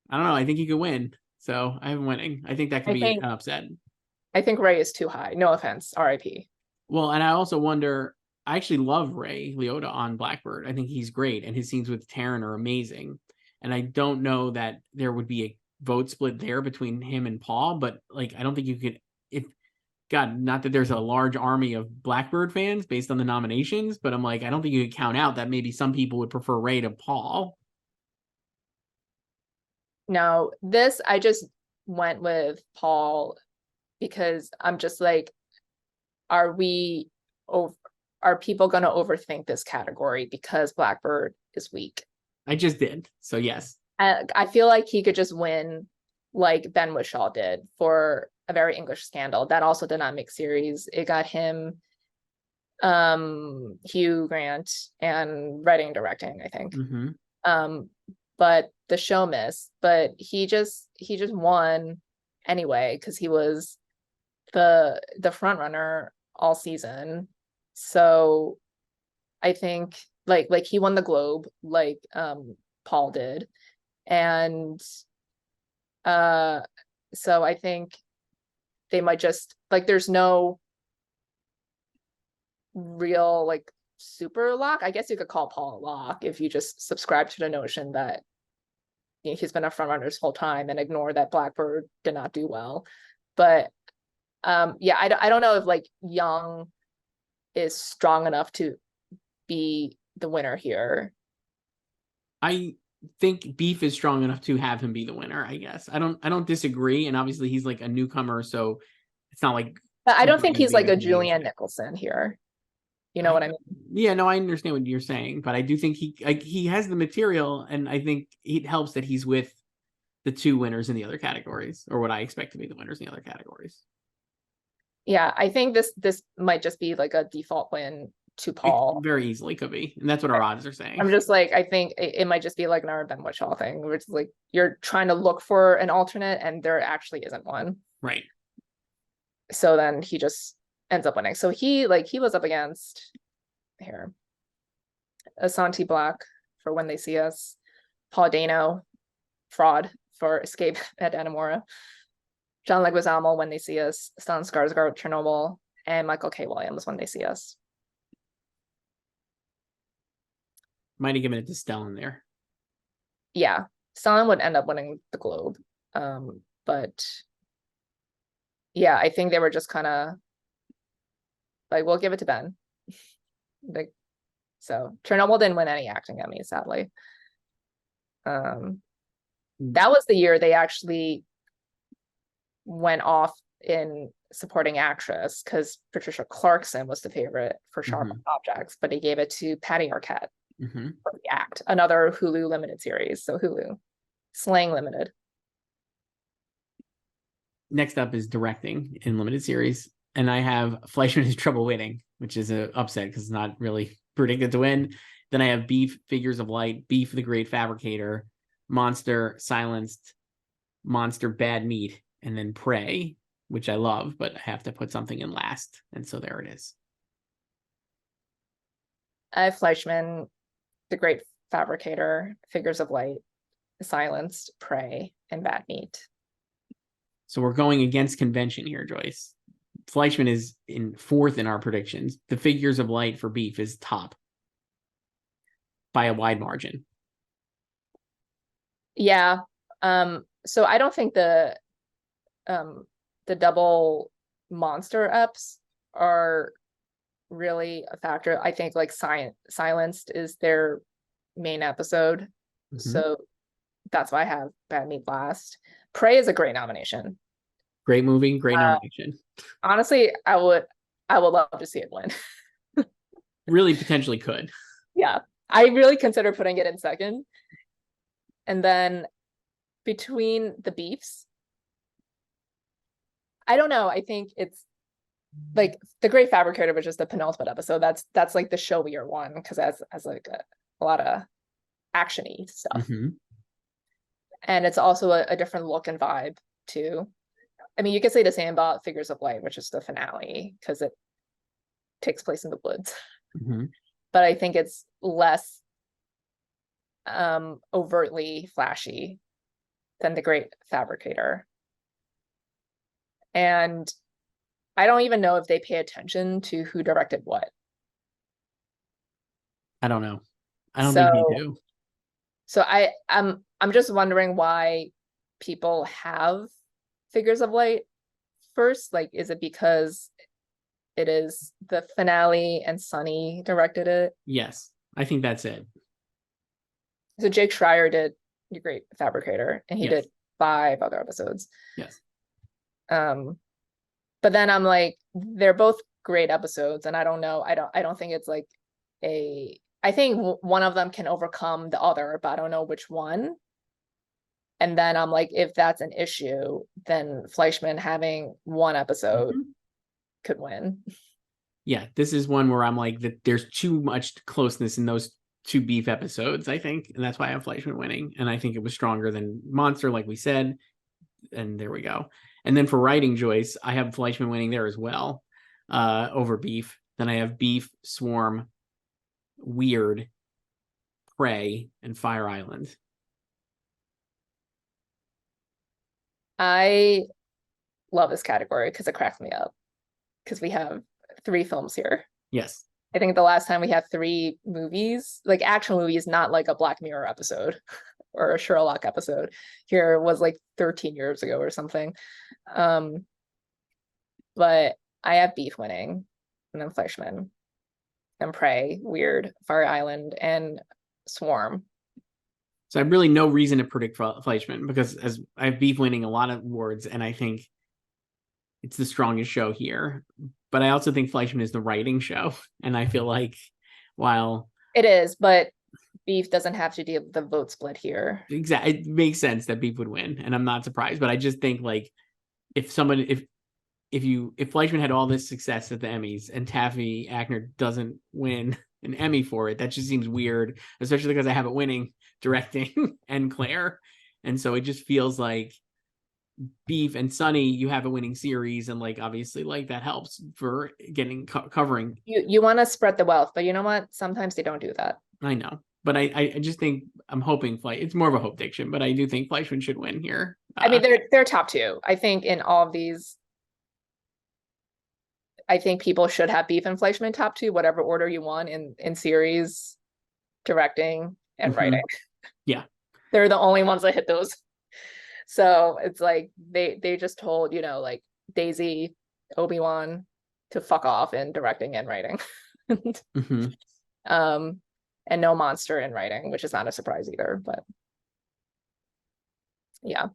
I don't know. I think he could win. So I have him winning. I think that could be an upset. I think Ray is too high. No offense. R.I.P. Well, and I also wonder, I actually love Ray Liotta on Blackbird. I think he's great, and his scenes with Taryn are amazing. And I don't know that there would be a vote split there between him and Paul, but like I don't think you could, if God, not that there's a large army of Blackbird fans based on the nominations, but I'm like, I don't think you could count out that maybe some people would prefer Ray to Paul. No, this I just went with Paul because I'm just like, are people going to overthink this category because Blackbird is weak? I just did. So yes. I feel like he could just win like Ben Whishaw did for A Very English Scandal. That also did not make series. It got him Hugh Grant and writing and directing, I think. But the show missed. But he just won anyway because he was the front runner all season. So I think like he won the Globe like Paul did. And so I think they might just like there's no real like super lock. I guess you could call Paul a lock if you just subscribe to the notion that he's been a front runner this whole time and ignore that Blackbird did not do well. But yeah, I don't know if like Young is strong enough to be the winner here. think Beef is strong enough to have him be the winner, I guess. I don't disagree. And obviously he's like a newcomer, so it's not like But I don't think he's like a Vegas is Julianne amazing. Nicholson here. You know what I mean? Yeah, no, I understand what you're saying, but I do think he has the material, and I think it helps that he's with the two winners in the other categories, or what I expect to be the winners in the other categories. Yeah, I think this might just be like a default win to It Paul. very easily could be, and that's what our odds are saying. I'm just like, I think it might just be like an Aaron Ben Whishaw thing, which is like you're trying to look for an alternate and there actually isn't one. Right. So then he just ends up winning. So he was up against here Asante Black for When They See Us, Paul Dano, Fraud for Escape at Dannemora, John Leguizamo When They See Us, Stellan Skarsgård Chernobyl, and Michael K. Williams When They See Us. Might have given it to Stellan there. Yeah, Stellan would end up winning the Globe, but yeah, I think they were just kind of like, we'll give it to Ben. Like, so Chernobyl didn't win any acting Emmys, sadly. That was the year they actually went off in supporting actress because Patricia Clarkson was the favorite for Sharp Objects, but he gave it to Patty Arquette for The Act, another Hulu limited series. So Hulu, Slang Limited. Next up is directing in limited series, and I have Fleischman Has Trouble Waiting, which is an upset because it's not really predicted to win. Then I have Beef, Figures of Light, Beef, The Great Fabricator, Monster, Silenced, Monster, Bad Meat, and then Prey, which I love, but I have to put something in last, and so there it is. I have Fleischman, The Great Fabricator, Figures of Light, Silenced, Prey, and Bad Meat. So we're going against convention here, Joyce. Fleischman is in fourth in our predictions. The Figures of Light for Beef is top by a wide margin. Yeah. So I don't think the double monster eps are really a factor. I think like Silenced is their main episode. So that's why I have Bad Meat last. Prey is a great nomination. Great movie, great nomination. Honestly, I would love to see it win. Really potentially could. Yeah. I really consider putting it in second. And then between the beefs, I don't know. I think it's like The Great Fabricator, which is the penultimate episode. That's like the showier one because it has like a lot of action-y stuff. And it's also a different look and vibe too. I mean, you could say the same about Figures of Light, which is the finale, because it takes place in the woods. But I think it's less overtly flashy than The Great Fabricator. And I don't even know if they pay attention to who directed what. I don't know. I don't think they do. So I'm just wondering why people have Figures of Light first. Like, is it because it is the finale and Sunny directed it? Yes, I think that's it. So Jake Schreier did The Great Fabricator, and he did 5 other episodes. Yes. But then I'm like, they're both great episodes, and I don't know. I don't think it's like I think one of them can overcome the other, but I don't know which one. And then I'm like, if that's an issue, then Fleischman having one episode could win. Yeah, this is one where I'm like, that there's too much closeness in those 2 beef episodes, I think. And that's why I have Fleischman winning. And I think it was stronger than Monster, like we said. And there we go. And then for writing, Joyce, I have Fleischman winning there as well, over Beef. Then I have Beef, Swarm, Weird, Prey, and Fire Island. I love this category because it cracks me up. Because we have 3 films here. Yes. I think the last time we had 3 movies, like actual movies, not like a Black Mirror episode or a Sherlock episode, here was like 13 years ago or something. But I have Beef winning, and then Fleischman, and Prey, Weird, Fire Island, and Swarm. So I have really no reason to predict Fleischman because as I have Beef winning a lot of awards, and I think it's the strongest show here. But I also think Fleischman is the writing show, and I feel like while It is, but Beef doesn't have to deal with the vote split here. exactly, it makes sense that Beef would win, and I'm not surprised. But I just think like if Fleischman had all this success at the Emmys and Taffy Ackner doesn't win an Emmy for it, that just seems weird, especially because I have it winning directing and Claire. And so it just feels like Beef and Sunny, you have a winning series, and like obviously like that helps for getting covering. You want to spread the wealth, but you know what? Sometimes they don't do that. I know, but I just think I'm hoping it's more of a hope diction, but I do think Fleischman should win here. I mean, they're top two. I think in all of these, I think people should have Beef and Fleischman top two, whatever order you want in series, directing, and writing. Yeah. They're the only ones that hit those. So it's like they just told, like Daisy, Obi-Wan to fuck off in directing and writing. And no Monster in writing, which is not a surprise either, but yeah.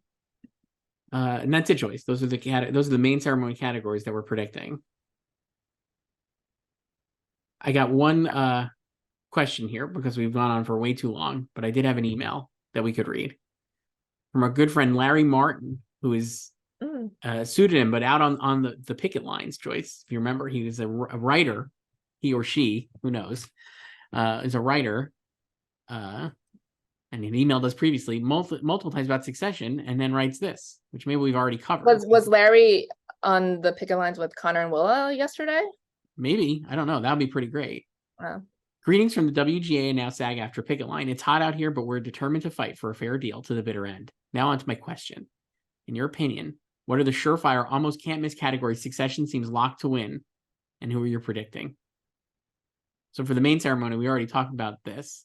And that's it, Joyce. Those are the main ceremony categories that we're predicting. I got one question here because we've gone on for way too long, but I did have an email that we could read from our good friend Larry Martin, who is a pseudonym, but out on the picket lines, Joyce. If you remember, he was a writer, he or she, who knows, is a writer, and he emailed us previously multiple times about Succession, and then writes this, which maybe we've already covered. Was Larry on the picket lines with Connor and Willa yesterday? Maybe. I don't know. That would be pretty great. Wow. Greetings from the WGA and now SAG after picket line. It's hot out here, but we're determined to fight for a fair deal to the bitter end. Now on to my question. In your opinion, what are the surefire, almost can't miss categories Succession seems locked to win, and who are you predicting? So for the main ceremony, we already talked about this,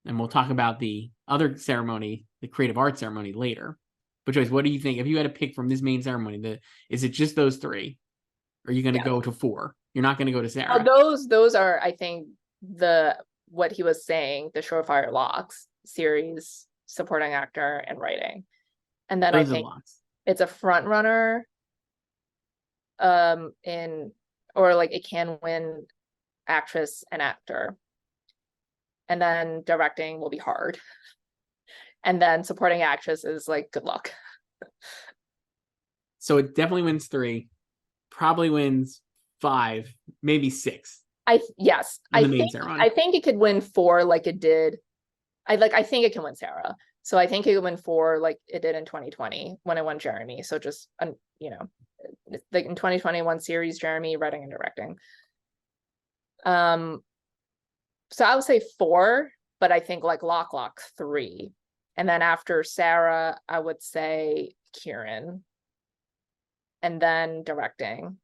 and we'll talk about the other ceremony, the creative arts ceremony, later. But Joyce, what do you think? If you had to pick from this main ceremony, is it just those three? Or are you going to go to four? You're not going to go to Sarah. Those are, I think, what he was saying, the surefire locks: series, supporting actor, and writing. And then I think it's a front runner or like it can win actress and actor. And then directing will be hard. And then supporting actress is like good luck. So it definitely wins 3, probably wins 5, maybe 6. Yes. I think it could win 4 like it did. I think it can win Sarah. So I think it could win 4 like it did in 2020 when it won Jeremy. So just like in 2021 series, Jeremy, writing and directing. So I would say 4, but I think like lock 3. And then after Sarah, I would say Kieran. And then directing.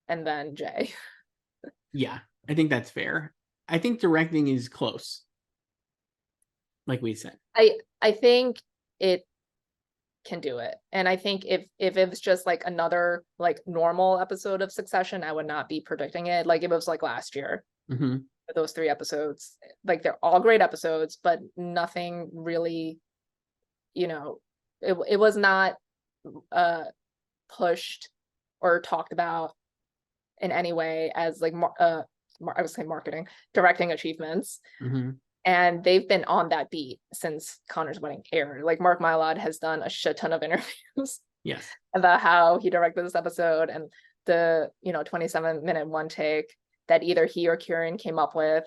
And then Jay. Yeah, I think that's fair. I think directing is close. Like we said. I think it can do it. And I think if it was just like another like normal episode of Succession, I would not be predicting it. Like it was like last year. Those 3 episodes, like they're all great episodes, but nothing really, it was not pushed or talked about in any way as like I would say marketing, directing achievements. And they've been on that beat since Connor's Wedding aired. Like Mark Mylod has done a shit ton of interviews about how he directed this episode and the 27-minute one take that either he or Kieran came up with,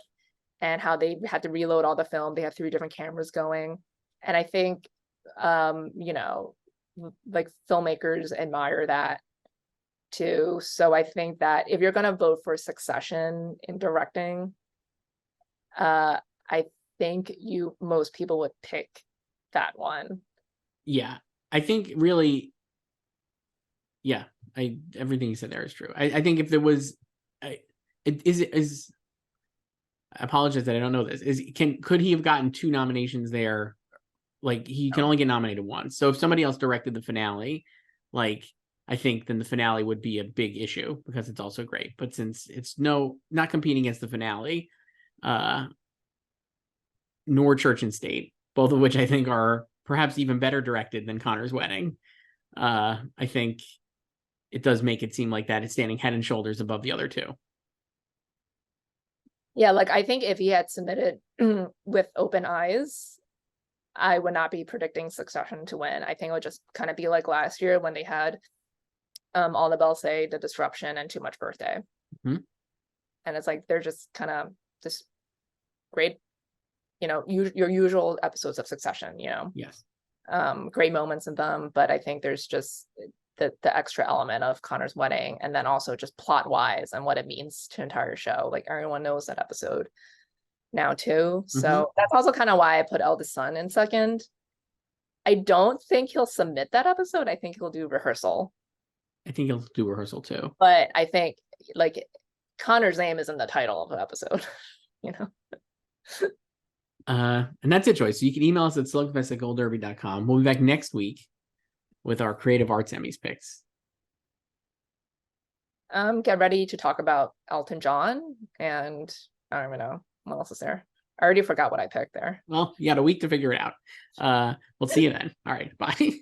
and how they had to reload all the film. They had 3 different cameras going. And I think, like filmmakers admire that too. So I think that if you're going to vote for Succession in directing, I think most people would pick that one. Yeah, I think really, everything you said there is true. I think if there was, I apologize that I don't know this. Could he have gotten 2 nominations there? Like he can only get nominated once. So if somebody else directed the finale, like I think then the finale would be a big issue because it's also great. But since it's not competing against the finale, nor Church and State, both of which I think are perhaps even better directed than Connor's Wedding. I think it does make it seem like that it's standing head and shoulders above the other two. Yeah, like I think if he had submitted with open eyes, I would not be predicting Succession to win. I think it would just kind of be like last year when they had All the Bells Say, The Disruption, and Too Much Birthday. Mhm. And it's like they're just kind of just great, your usual episodes of Succession, Yes. great moments in them, but I think there's just the extra element of Connor's Wedding, and then also just plot wise and what it means to entire show. Like everyone knows that episode now too, so that's also kind of why I put Eldest Son in second. I don't think he'll submit that episode. I think he'll do rehearsal. I think he'll do rehearsal too. But I think like Connor's name is in the title of the episode, And that's it, Joyce. So you can email us at slugfest@goldderby.com. We'll be back next week with our Creative Arts Emmys picks. Get ready to talk about Elton John, and I don't even know what else is there. I already forgot what I picked there. Well, you got a week to figure it out. We'll see you then. All right, bye.